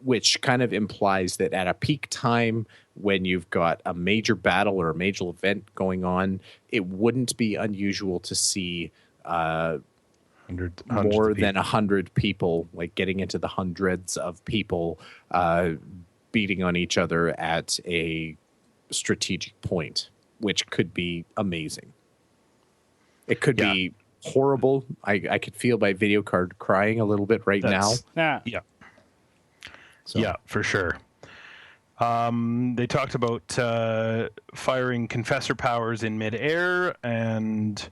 Which kind of implies that at a peak time when you've got a major battle or a major event going on, it wouldn't be unusual to see more than 100 people, like getting into the hundreds of people beating on each other at a strategic point, which could be amazing. It could be horrible. I could feel my video card crying a little bit now. Yeah. So. Yeah, for sure. They talked about firing confessor powers in midair, and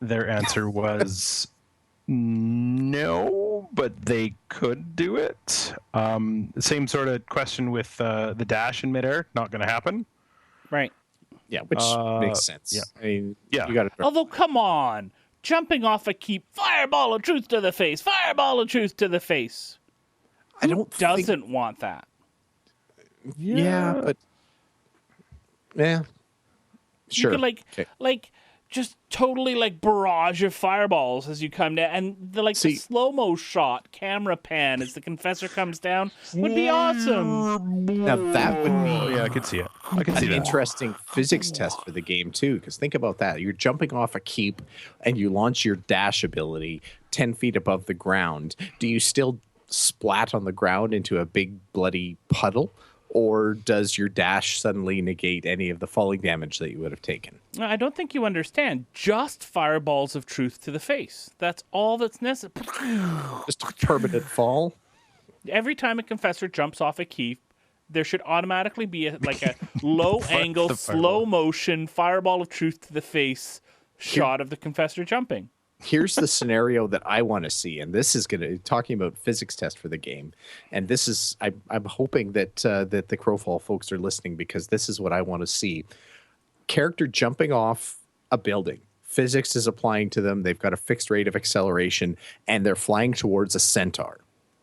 their answer was no, but they could do it. Same sort of question with the dash in midair. Not going to happen. Right. Yeah, which makes sense. Yeah. I mean, you got to. Although, come on. Jumping off a keep, fireball of truth to the face, fireball of truth to the face. Who doesn't want that? Yeah, but sure. You could just totally barrage of fireballs as you come down, and the slow-mo shot, camera pan as the confessor comes down would be awesome. Now that would be I could see it. I could see an that. interesting physics test for the game too, because think about that. You're jumping off a keep and you launch your dash ability 10 feet above the ground. Do you still splat on the ground into a big bloody puddle? Or does your dash suddenly negate any of the falling damage that you would have taken? I don't think you understand. Just fireballs of truth to the face. That's all that's necessary. Just a permanent fall? Every time a confessor jumps off a keep, there should automatically be a low angle, slow motion fireball of truth to the face shot of the confessor jumping. Here's the scenario that I want to see, and this is talking about physics test for the game, and this is I'm hoping that that the Crowfall folks are listening, because this is what I want to see: character jumping off a building. Physics is applying to them. They've got a fixed rate of acceleration, and they're flying towards a centaur.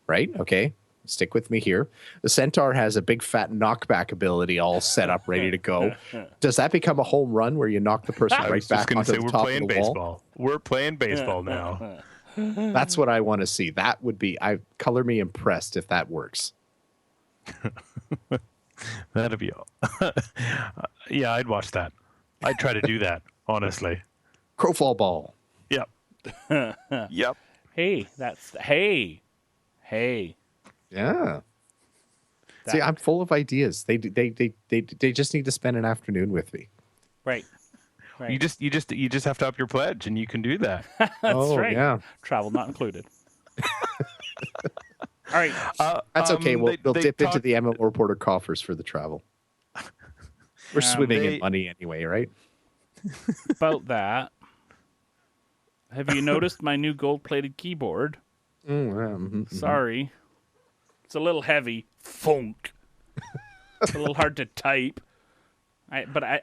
Right? Okay. Stick with me here. The centaur has a big fat knockback ability all set up, ready to go. Does that become a home run where you knock the person right back onto the top of the wall? We're playing baseball now. That's what I want to see. That would be, color me impressed if that works. That'd be all. Yeah, I'd watch that. I'd try to do that, honestly. Crowfall ball. Yep. Yep. Hey. Yeah. See, I'm full of ideas. They just need to spend an afternoon with me. Right. You just have to up your pledge, and you can do that. That's right. Yeah. Travel not included. All right. That's okay. We'll dip into the MMO Reporter coffers for the travel. We're swimming in money anyway, right? About that, have you noticed my new gold-plated keyboard? Sorry. It's a little heavy. Funk. It's a little hard to type. But I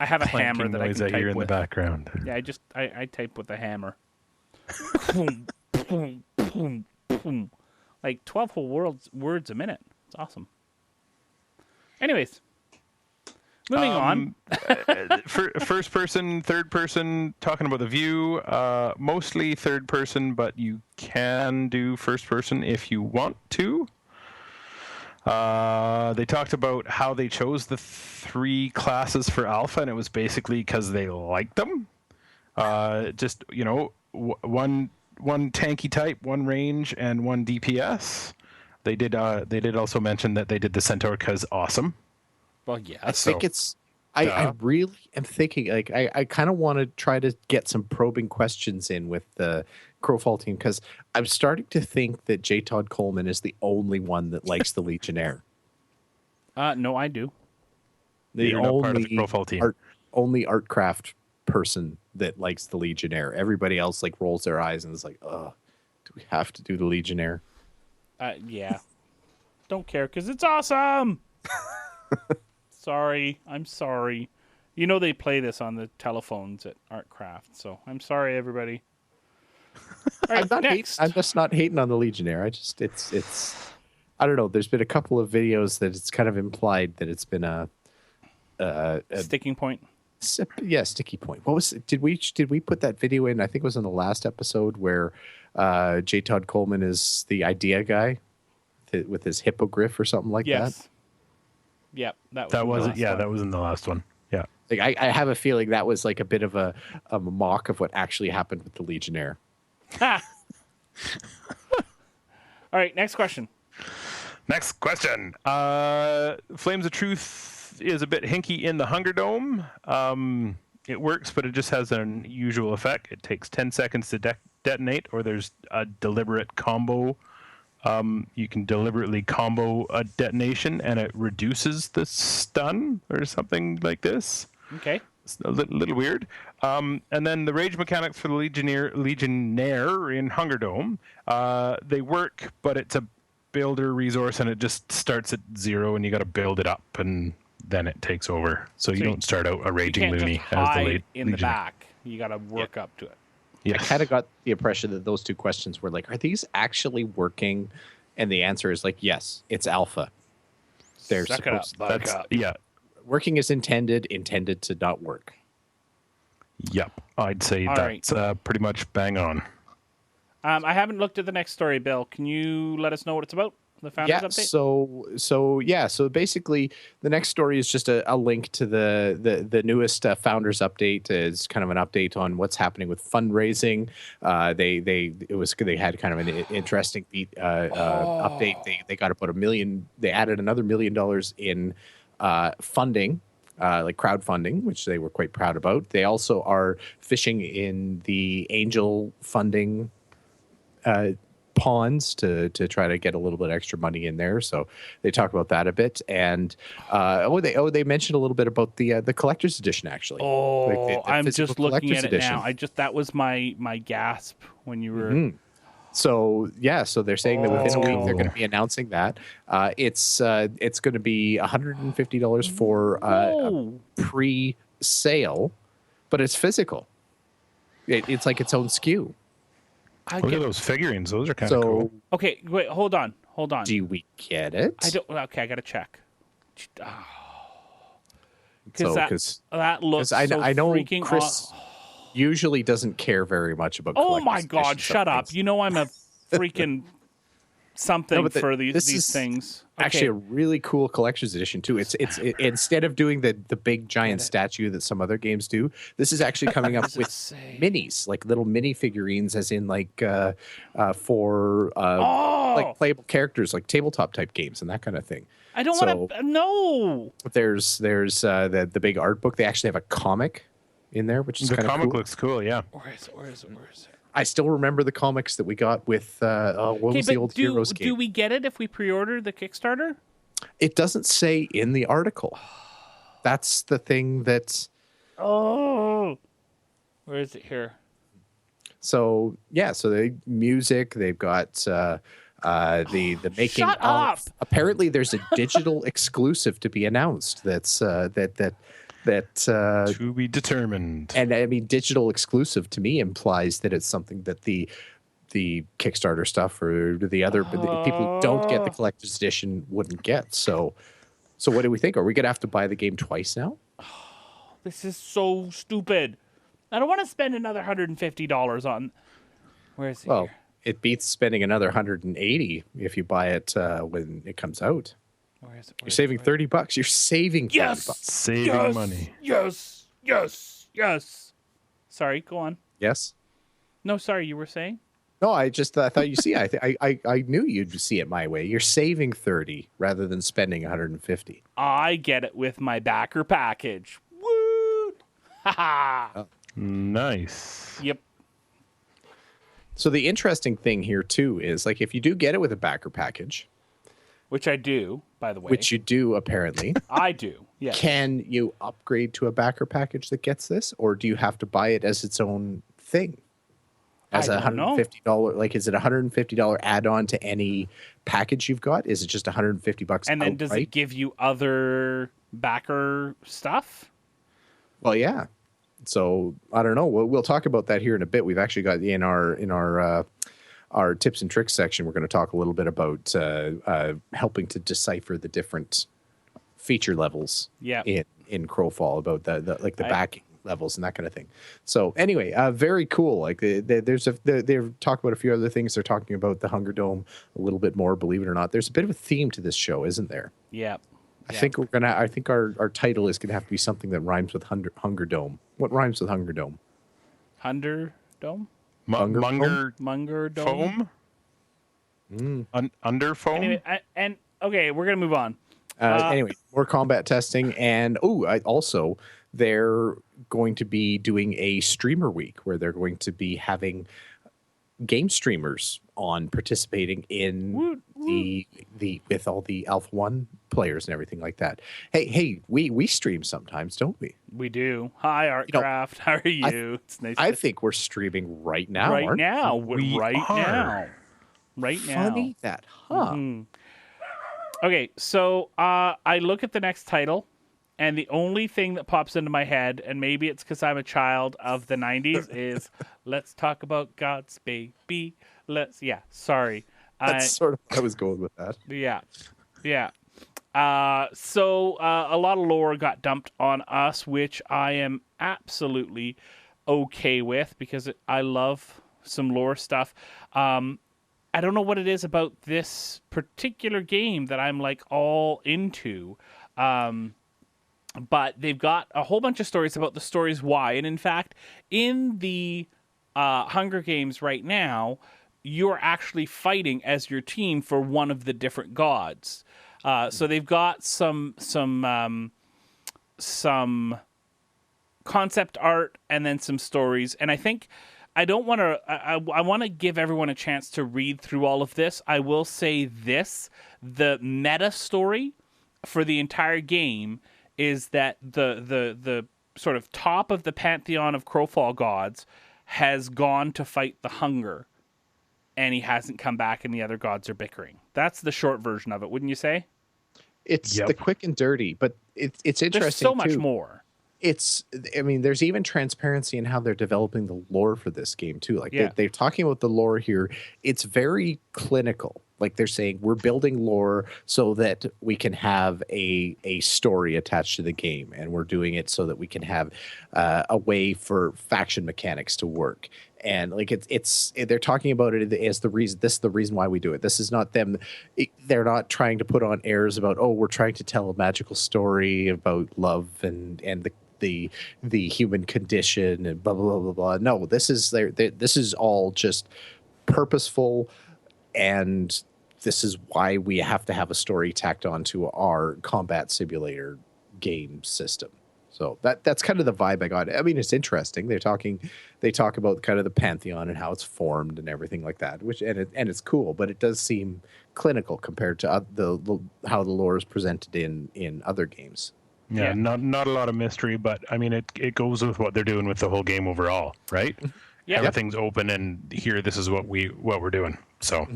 have a hammer that I can type in with. The background. Yeah, I type with a hammer. Like 12 whole words a minute. It's awesome. Anyways, moving on. First person, third person, talking about the view. Mostly third person, but you can do first person if you want to. They talked about how they chose the 3 classes for alpha, and it was basically because they liked them. Just, one tanky type, 1 range, and 1 DPS. They did also mention that they did the Centaur because awesome. Well, yeah. I think it's... I really am thinking, I kind of want to try to get some probing questions in with the Crowfall team, because I'm starting to think that J. Todd Coleman is the only one that likes the Legionnaire. No, I do. You're not part of the Crowfall team. Only Artcraft person that likes the Legionnaire. Everybody else rolls their eyes and is like, "Ugh, do we have to do the Legionnaire?" Yeah. Don't care because it's awesome. Sorry. I'm sorry. They play this on the telephones at Artcraft, so I'm sorry, everybody. All right, I'm just not hating on the Legionnaire. It's I don't know. There's been a couple of videos that it's kind of implied that it's been a sticking point. Yeah, sticky point. What was? Did we put that video in? I think it was in the last episode where J. Todd Coleman is the idea guy with his hippogriff or something like that. Yep, that was in the last one. Yeah. I have a feeling that was a bit of a mock of what actually happened with the Legionnaire. Ha! All right, next question. Flames of Truth is a bit hinky in the Hunger Dome. It works, but it just has an unusual effect. It takes 10 seconds to detonate, or there's a deliberate combo. You can deliberately combo a detonation, and it reduces the stun, or something like this. Okay. It's a little weird. And then the rage mechanics for the Legionnaire in Hunger Dome, they work, but it's a builder resource, and it just starts at 0, and you got to build it up, and then it takes over. So you don't start out a raging loony as the in the back. You got to work up to it. Yes. I kind of got the impression that those 2 questions were are these actually working? And the answer is yes, it's alpha. They're Suck it up, buttercup. Yeah. Working is intended to not work. Yep. I'd say that's pretty much bang on. I haven't looked at the next story, Bill. Can you let us know what it's about? The Founders update? So basically the next story is just a link to the newest Founders update. Is kind of an update on what's happening with fundraising. They had kind of an interesting update. They got about $1 million. They added another $1 million in funding. Crowdfunding, which they were quite proud about. They also are fishing in the angel funding pawns to try to get a little bit extra money in there. So they talk about that a bit, and they mentioned a little bit about the collector's edition actually. Oh, the I'm physical just looking at collector's it edition. now. That was my gasp when you were. So they're saying that within a week they're cool. going to be announcing that. It's going to be $150 for Whoa. pre-sale, but it's physical. It's like its own SKU. Look at those figurines. Those are kind So of cool. Okay, wait, hold on. do we get it? I don't. Okay, I gotta check. So, That looks I so know freaking Chris usually doesn't care very much about. Oh collector's my God! editions of Shut up! things. You know I'm a freaking something No, but for this these is things. Actually, a Okay. really cool collector's edition too. It's instead of doing the big giant statue that some other games do, this is actually coming up does it with say? minis, like little mini figurines, as in like for Oh! like playable characters, like tabletop type games and that kind of thing. I don't want to. No. There's the big art book. They actually have a comic in there, which is The kind of comic cool. looks cool, yeah. Where is it? I still remember the comics that we got with what was the old Heroes game? Do we get it if we pre-order the Kickstarter? It doesn't say in the article. That's the thing that's. Oh. Where is it here? So yeah, so the music they've got the making Shut of. up! Apparently, there's a digital exclusive to be announced. That's that To be determined. and I mean, digital exclusive to me implies that it's something that the Kickstarter stuff or the other the people who don't get the collector's edition wouldn't get. So what do we think? Are we gonna have to buy the game twice now? This is so stupid. I don't want to spend another $150 on. Where is it? Well, here? it beats spending another 180 if you buy it when it comes out. Where is it? You're saving $30. You're saving $30. Yes. Saving money. Yes. Sorry, go on. Yes. No, sorry, you were saying? No, I thought you see. I knew you'd see it my way. You're saving 30 rather than spending 150. I get it with my backer package. Woo! Ha Nice. Yep. So the interesting thing here too is like if you do get it with a backer package, Which I do, by the way. which you do apparently, I do. Yes. can you upgrade to a backer package that gets this, or do you have to buy it as its own thing? As I a don't know. $150, like is it a $150 add-on to any package you've got? Is it just $150 And then does it outright? give you other backer stuff? Well, yeah. So I don't know. We'll talk about that here in a bit. We've actually got in our tips and tricks section. We're going to talk a little bit about helping to decipher the different feature levels. Yeah. In Crowfall, about the backing levels and that kind of thing. So anyway, very cool. Like they're talking about a few other things. They're talking about the Hunger Dome a little bit more. Believe it or not, there's a bit of a theme to this show, isn't there? Yeah. I think our title is gonna have to be something that rhymes with Hunger Dome. What rhymes with Hunger Dome? Hunger Dome? Munger Munger Dome? Foam? Under foam? Anyway, okay, we're going to move on. Anyway, more combat testing, and also they're going to be doing a streamer week where they're going to be having game streamers on participating in Woot, the with all the Alpha 1 players and everything like that. Hey, we stream sometimes, don't we? We do. Hi, Artcraft. How are you? It's nice. I think we're streaming right now. right aren't we? now. We right are. now. Right now. Funny that, huh? Okay, so I look at the next title, and the only thing that pops into my head, and maybe it's because I'm a child of the 90s, is let's talk about God's baby. Sorry. That's sort of what I was going with that. Yeah. So a lot of lore got dumped on us, which I am absolutely okay with because I love some lore stuff. I don't know what it is about this particular game that I'm like all into. But they've got a whole bunch of stories about the stories why. And in fact, in the Hunger Games right now, you're actually fighting as your team for one of the different gods. So they've got some concept art and then some stories. And I think I don't want to. I want to give everyone a chance to read through all of this. I will say this: the meta story for the entire game is that the sort of top of the Pantheon of Crowfall gods has gone to fight the hunger, and he hasn't come back, and the other gods are bickering. That's the short version of it, wouldn't you say? It's Yep. the quick and dirty, but it's interesting. There's so much too. more. I mean, there's even transparency in how they're developing the lore for this game too. Like Yeah. they're talking about the lore here. It's very clinical. Like they're saying we're building lore so that we can have a story attached to the game, and we're doing it so that we can have a way for faction mechanics to work. And like they're talking about it as the reason. This is the reason why we do it. This is not them. They're not trying to put on airs about, oh, we're trying to tell a magical story about love and the human condition and blah blah blah blah blah. No, this is all just purposeful, and this is why we have to have a story tacked onto our combat simulator game system. So that's kind of the vibe I got. I mean, it's interesting. They talk about kind of the Pantheon and how it's formed and everything like that, and it's cool, but it does seem clinical compared to how the lore is presented in other games. Yeah, not a lot of mystery, but I mean, it goes with what they're doing with the whole game overall, right? Yeah. Everything's open, and here, this is what we're doing. So,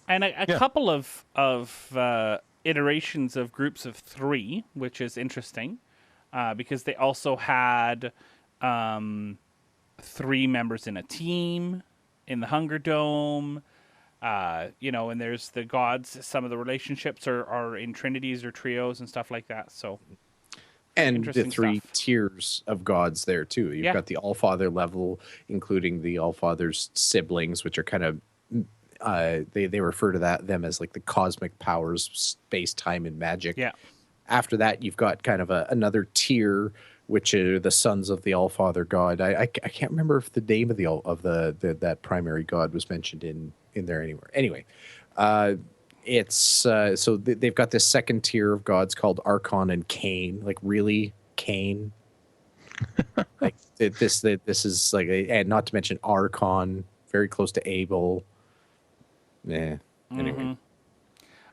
And a couple of iterations of groups of 3, which is interesting, because they also had 3 members in a team in the Hunger Dome. And there's the gods. Some of the relationships are in trinities or trios and stuff like that. So, and the interesting 3 stuff. tiers of gods there too. You've got the Allfather level, including the Allfather's siblings, which are kind of they refer to them as like the cosmic powers, space, time, and magic. Yeah. After that, you've got kind of another tier, which are the sons of the Allfather god. I can't remember if the name of that primary god was mentioned in there anywhere. Anyway, it's so they've got this second tier of gods called Archon and Cain. Like, really, Cain? Like this is like, and not to mention Archon, very close to Abel. Yeah. Anyway.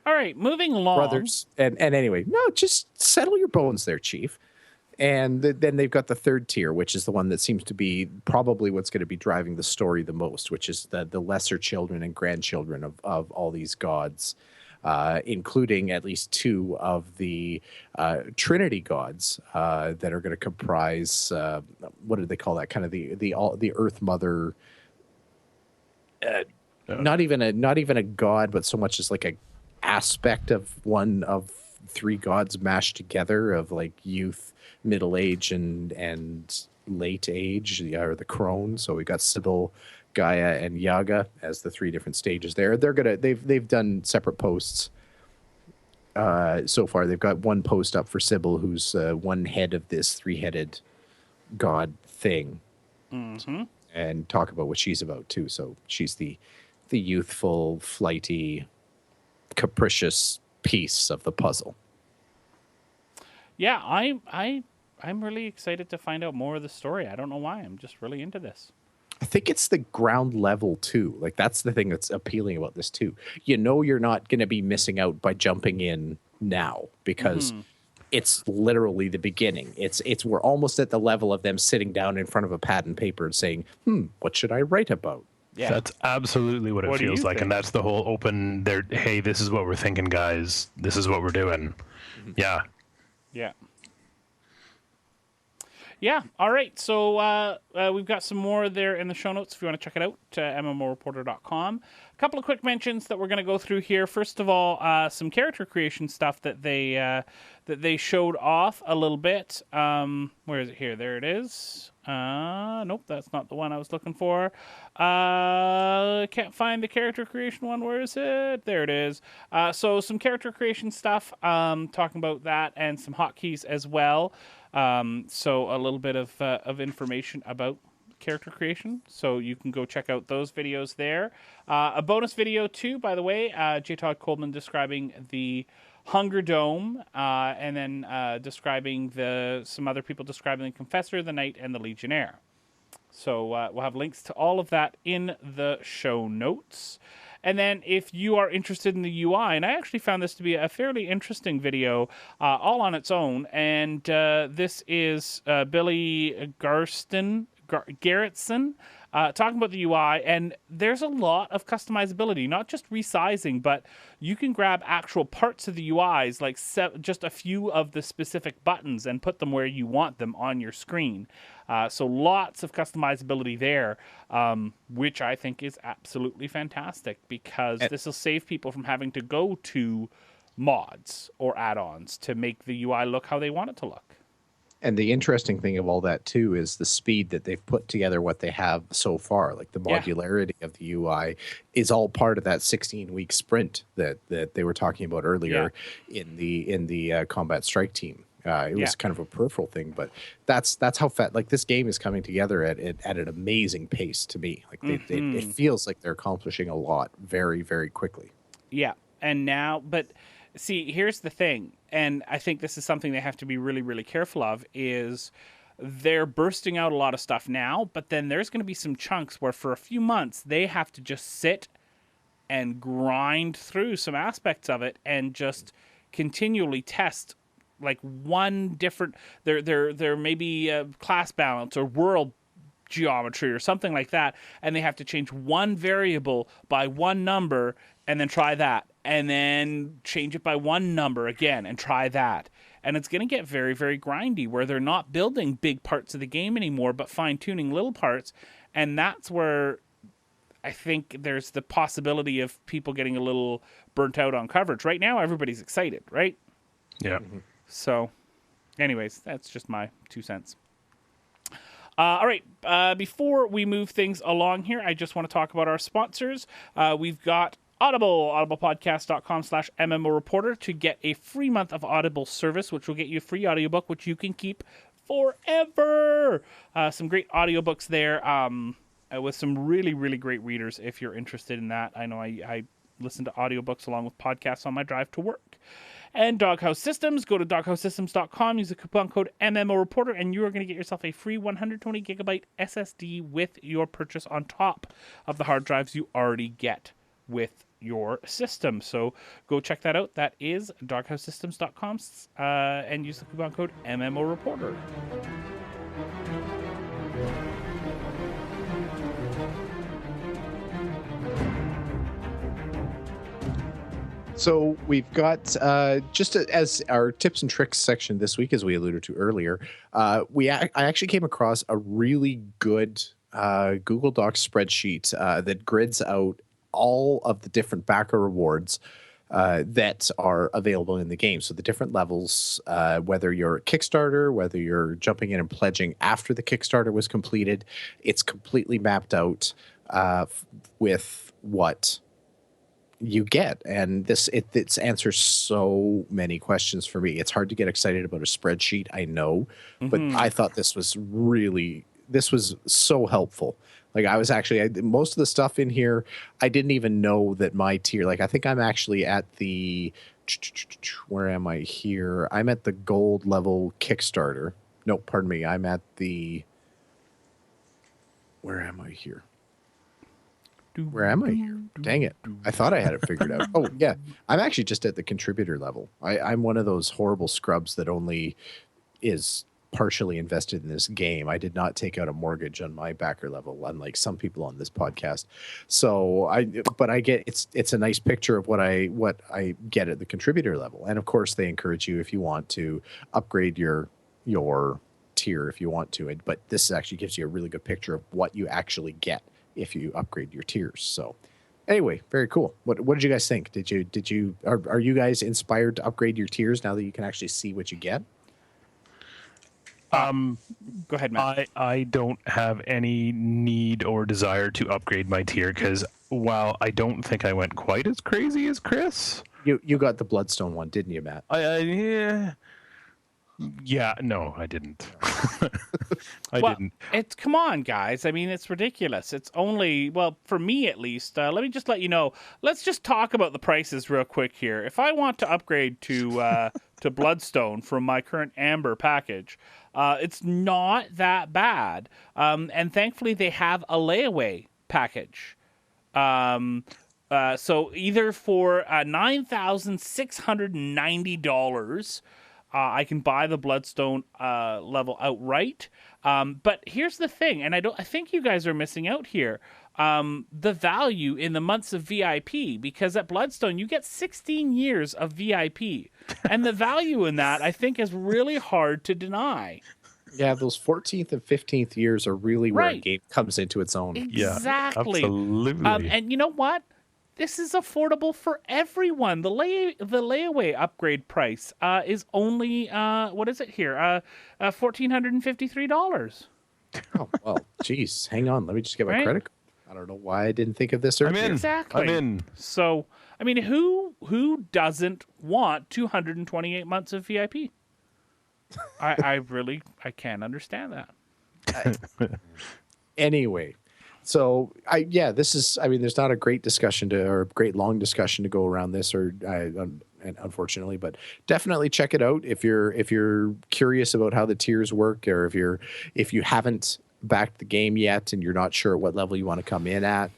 All right, moving along. Brothers. And anyway, no, just settle your bones there, Chief. And then they've got the third tier, which is the one that seems to be probably what's going to be driving the story the most, which is the lesser children and grandchildren of all these gods, including at least 2 of the Trinity gods that are going to comprise, what do they call that? Kind of the Earth Mother. Not even a god, but so much as like a aspect of one of 3 gods mashed together, of like youth, middle age, and late age, or the crone. So we got Sibyl, Gaia, and Yaga as the 3 different stages there. They've done separate posts so far. They've got one post up for Sibyl, who's one head of this 3-headed god thing, and talk about what she's about too. So she's the youthful, flighty, capricious piece of the puzzle. Yeah, I'm really excited to find out more of the story. I don't know why. I'm just really into this. I think it's the ground level too. Like, that's the thing that's appealing about this too. You know, you're not going to be missing out by jumping in now, because it's literally the beginning. It's we're almost at the level of them sitting down in front of a pad and paper and saying, what should I write about? Yeah. that's absolutely what it What do feels you like, think? and that's the whole open. There, hey, this is what we're thinking, guys. This is what we're doing. Yeah. Yeah. Yeah. All right. So we've got some more there in the show notes if you want to check it out, MMOreporter.com. A couple of quick mentions that we're going to go through here. First of all, some character creation stuff that they showed off a little bit. Where is it here? There it is. Nope, that's not the one I was looking for. Can't find the character creation one. Where is it? There it is. So some character creation stuff, talking about that, and some hotkeys as well. So a little bit of information about character creation. So you can go check out those videos there. A bonus video too, by the way, J. Todd Coleman describing the Hunger Dome, and then describing some other people describing the Confessor, the Knight, and the Legionnaire. So we'll have links to all of that in the show notes. And then if you are interested in the UI, and I actually found this to be a fairly interesting video all on its own, and this is Billy Garretson talking about the UI, and there's a lot of customizability, not just resizing, but you can grab actual parts of the UIs, like just a few of the specific buttons, and put them where you want them on your screen. So lots of customizability there, which I think is absolutely fantastic, because this will save people from having to go to mods or add-ons to make the UI look how they want it to look. And the interesting thing of all that, too, is the speed that they've put together what they have so far. Like the modularity of the UI is all part of that 16-week sprint that they were talking about earlier in the Combat Strike team. It was kind of a peripheral thing, but that's how fast. Like, this game is coming together at an amazing pace to me. Like it feels like they're accomplishing a lot very, very quickly. Yeah, and now, but see, here's the thing, and I think this is something they have to be really, really careful of, is they're bursting out a lot of stuff now, but then there's going to be some chunks where for a few months they have to just sit and grind through some aspects of it and just continually test like one different, there may be a class balance or world geometry or something like that, and they have to change one variable by one number and then try that, and then change it by one number again and try that. And it's going to get very, very grindy, where they're not building big parts of the game anymore, but fine-tuning little parts. And that's where I think there's the possibility of people getting a little burnt out on coverage. Right now, everybody's excited, right? Yeah. So, anyways, that's just my 2 cents. All right, before we move things along here, I just want to talk about our sponsors. We've got Audible, audiblepodcast.com/MMO Reporter to get a free month of Audible service, which will get you a free audiobook, which you can keep forever. Some great audiobooks there with some really, really great readers if you're interested in that. I know I listen to audiobooks along with podcasts on my drive to work. And Doghouse Systems, go to doghousesystems.com, use the coupon code MMO Reporter, and you are going to get yourself a free 120 gigabyte SSD with your purchase on top of the hard drives you already get with your system. So go check that out. That is doghousesystems.com, and use the coupon code MMO Reporter. So we've got, just as our tips and tricks section this week, as we alluded to earlier, I actually came across a really good Google Docs spreadsheet that grids out all of the different backer rewards that are available in the game. So the different levels, whether you're a Kickstarter, whether you're jumping in and pledging after the Kickstarter was completed, it's completely mapped out with what you get. And it answers so many questions for me. It's hard to get excited about a spreadsheet, I know, but I thought this was so helpful. Like, I was actually, most of the stuff in here, I didn't even know that my tier, like, I think I'm actually at the, where am I here? I'm at the gold level Kickstarter. No, pardon me. I'm at the, where am I here? Where am I here? Dang it. I thought I had it figured out. Oh, yeah. I'm actually just at the contributor level. I'm one of those horrible scrubs that only is partially invested in this game. I did not take out a mortgage on my backer level, unlike some people on this podcast. So I get it's a nice picture of what I get at the contributor level. And of course they encourage you, if you want to, upgrade your tier if you want to. But this actually gives you a really good picture of what you actually get if you upgrade your tiers. So anyway, very cool. What did you guys think? Are you guys inspired to upgrade your tiers now that you can actually see what you get? Go ahead, Matt. I don't have any need or desire to upgrade my tier, because while I don't think I went quite as crazy as Chris. You got the Bloodstone one, didn't you, Matt? Yeah, no, I didn't. I didn't. Come on, guys. I mean, it's ridiculous. It's only, well, for me at least. Let me just let you know. Let's just talk about the prices real quick here. If I want to upgrade to Bloodstone from my current Amber package, It's not that bad. And thankfully, they have a layaway package. So either for $9,690, I can buy the Bloodstone level outright. But here's the thing, and I think you guys are missing out here. The value in the months of VIP, because at Bloodstone you get 16 years of VIP, and the value in that I think is really hard to deny. Yeah, those 14th and 15th years are really where a Right. game comes into its own. Exactly. Yeah, absolutely. And you know what? This is affordable for everyone. The layaway upgrade price is only what is it here? $1,453. Oh, well, geez, hang on. Let me just get my Right? credit card. I don't know why I didn't think of this earlier. I'm in. Exactly. I'm in. So, I mean, who doesn't want 228 months of VIP? I can't understand that. Anyway, so there's not a great discussion or a great long discussion to go around this, unfortunately, but definitely check it out if you're curious about how the tiers work, or if you haven't backed the game yet and you're not sure what level you want to come in at.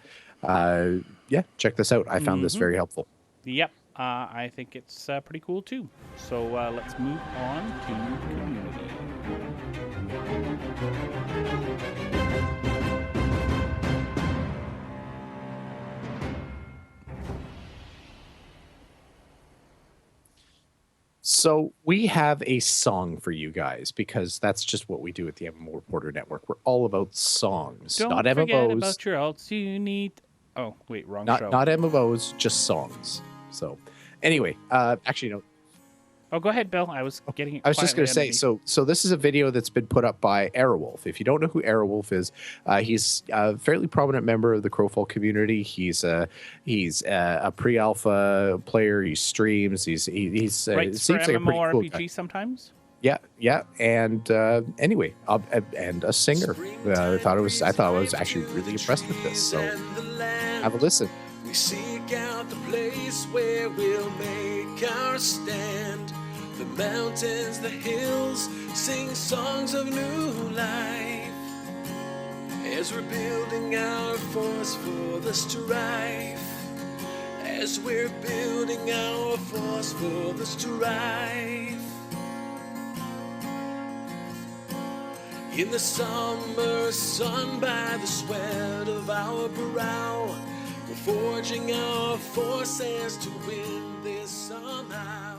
Check this out. I found this very helpful. Yep. I think it's pretty cool too. So let's move on to community. So we have a song for you guys, because that's just what we do at the MMO Reporter Network. We're all about songs, Don't not forget MMOs, about your alts. You need. Oh wait, wrong not show. MMOs, just songs. So anyway, actually no. Oh, go ahead, Bill. I was getting. It I was just going to say, so this is a video that's been put up by Airwolf. If you don't know who Airwolf is, he's a fairly prominent member of the Crowfall community. He's a pre-alpha player. He streams. He's Writes seems for like a pretty cool guy. MMORPG sometimes. Yeah, and anyway, and a singer. I thought I was actually really impressed with this. So have a listen. We seek out the place where we'll make our stand. The mountains, the hills, sing songs of new life. As we're building our force for the strife. As we're building our force for the strife. In the summer sun, by the sweat of our brow, we're forging our forces to win this somehow.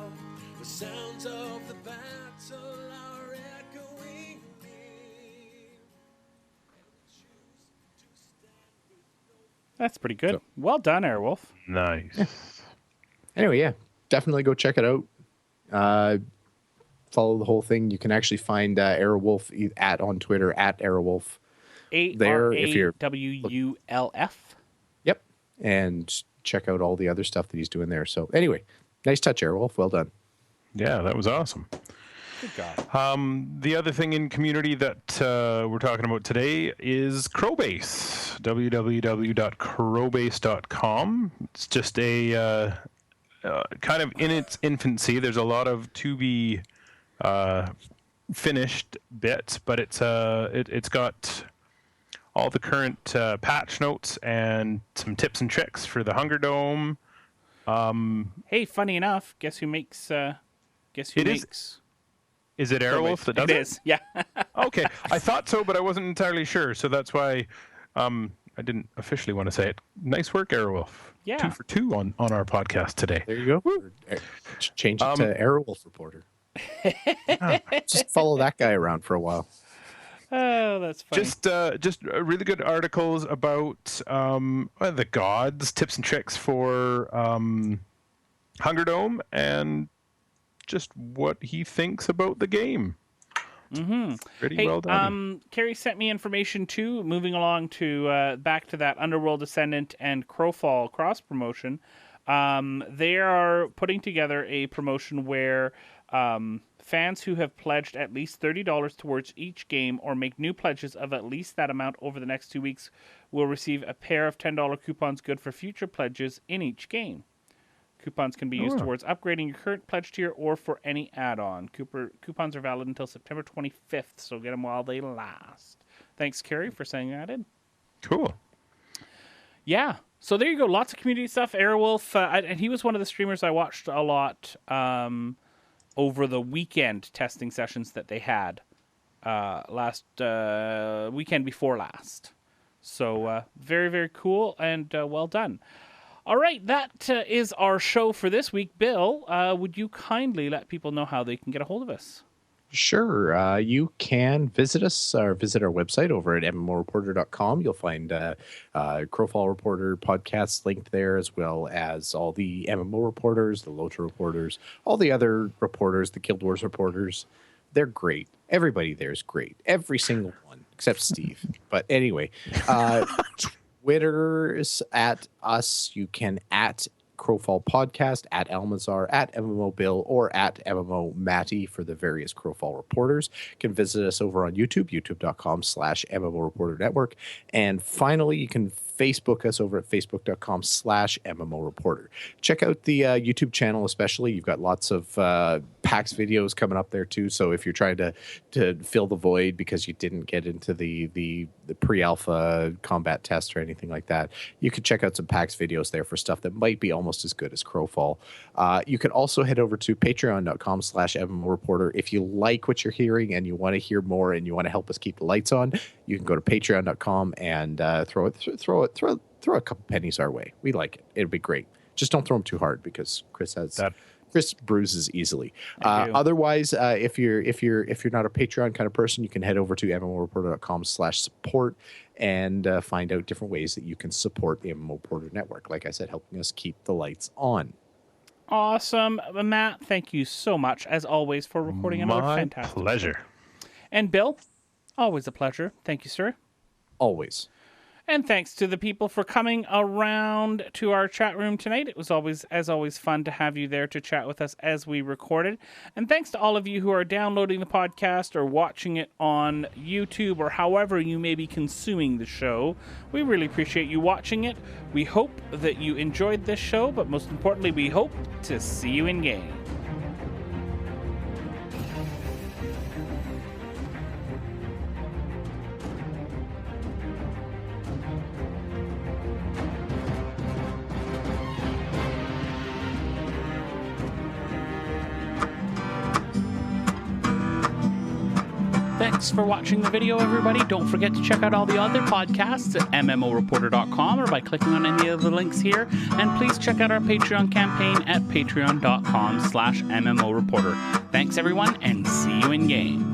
The sounds of the battle are echoing near. That's pretty good. Well done, Airwolf. Nice. Anyway, yeah, definitely go check it out. Follow the whole thing. You can actually find Airwolf on Twitter at Airwolf. There, if you're ARAWULF. Yep, and check out all the other stuff that he's doing there. So anyway, nice touch, Airwolf. Well done. Yeah, that was awesome. Good job. The other thing in community that we're talking about today is Crowbase. www.crowbase.com. It's just a kind of in its infancy. There's a lot of to be finished bits, but it's got all the current patch notes and some tips and tricks for the Hunger Dome. Hey, funny enough, guess who makes? Guess who It is- makes? Is it Airwolf that does it? It is. Yeah. Okay, I thought so, but I wasn't entirely sure, so that's why I didn't officially want to say it. Nice work, Airwolf. Yeah. 2 for 2 on our podcast today. There you go. Change it to Airwolf Reporter. Just follow that guy around for a while. Oh, that's funny. Just really good articles about the gods, tips and tricks for Hunger Dome, and just what he thinks about the game. Mm-hmm. Pretty Hey, well done. Carrie sent me information too. Moving along to back to that Underworld Ascendant and Crowfall cross promotion. They are putting together a promotion where fans who have pledged at least $30 towards each game or make new pledges of at least that amount over the next 2 weeks will receive a pair of $10 coupons good for future pledges in each game. Coupons can be used towards upgrading your current pledge tier or for any add-on. Coupons are valid until September 25th, so get them while they last. Thanks, Carrie, for sending that in. Cool. Yeah. So there you go. Lots of community stuff. Airwolf, and he was one of the streamers I watched a lot over the weekend testing sessions that they had last weekend before last. So very, very cool and well done. All right, that is our show for this week. Bill, would you kindly let people know how they can get a hold of us? Sure. You can visit us or visit our website over at MMOreporter.com. You'll find Crowfall Reporter podcasts linked there, as well as all the MMO reporters, the LOTA reporters, all the other reporters, the Guild Wars reporters. They're great. Everybody there is great. Every single one, except Steve. But anyway, Twitter's at us. You can at Crowfall Podcast, at Almazar, at MMO Bill, or at MMO Matty for the various Crowfall reporters. You can visit us over on YouTube, youtube.com/MMO Reporter Network. And finally, you can Facebook us over at facebook.com/MMO Reporter. Check out the YouTube channel, especially. You've got lots of PAX videos coming up there too. So if you're trying to fill the void because you didn't get into the pre-alpha combat test or anything like that, you can check out some PAX videos there for stuff that might be almost as good as Crowfall. You can also head over to patreon.com/MMO Reporter. If you like what you're hearing and you want to hear more and you want to help us keep the lights on, you can go to patreon.com and throw a couple pennies our way. We like it. It'll be great. Just don't throw them too hard because Chris bruises easily. Otherwise, if you're not a Patreon kind of person, you can head over to MMOreporter.com/support and find out different ways that you can support the MMO Reporter Network. Like I said, helping us keep the lights on. Awesome. Matt, thank you so much, as always, for recording another fantastic pleasure. And Bill, always a pleasure. Thank you, sir. Always. And thanks to the people for coming around to our chat room tonight. It was always fun to have you there to chat with us as we recorded. And thanks to all of you who are downloading the podcast or watching it on YouTube or however you may be consuming the show. We really appreciate you watching it. We hope that you enjoyed this show, but most importantly, we hope to see you in game. Thanks for watching the video, everybody. Don't forget to check out all the other podcasts at MMOreporter.com or by clicking on any of the links here. And please check out our Patreon campaign at patreon.com/MMOReporter. Thanks, everyone, and see you in game.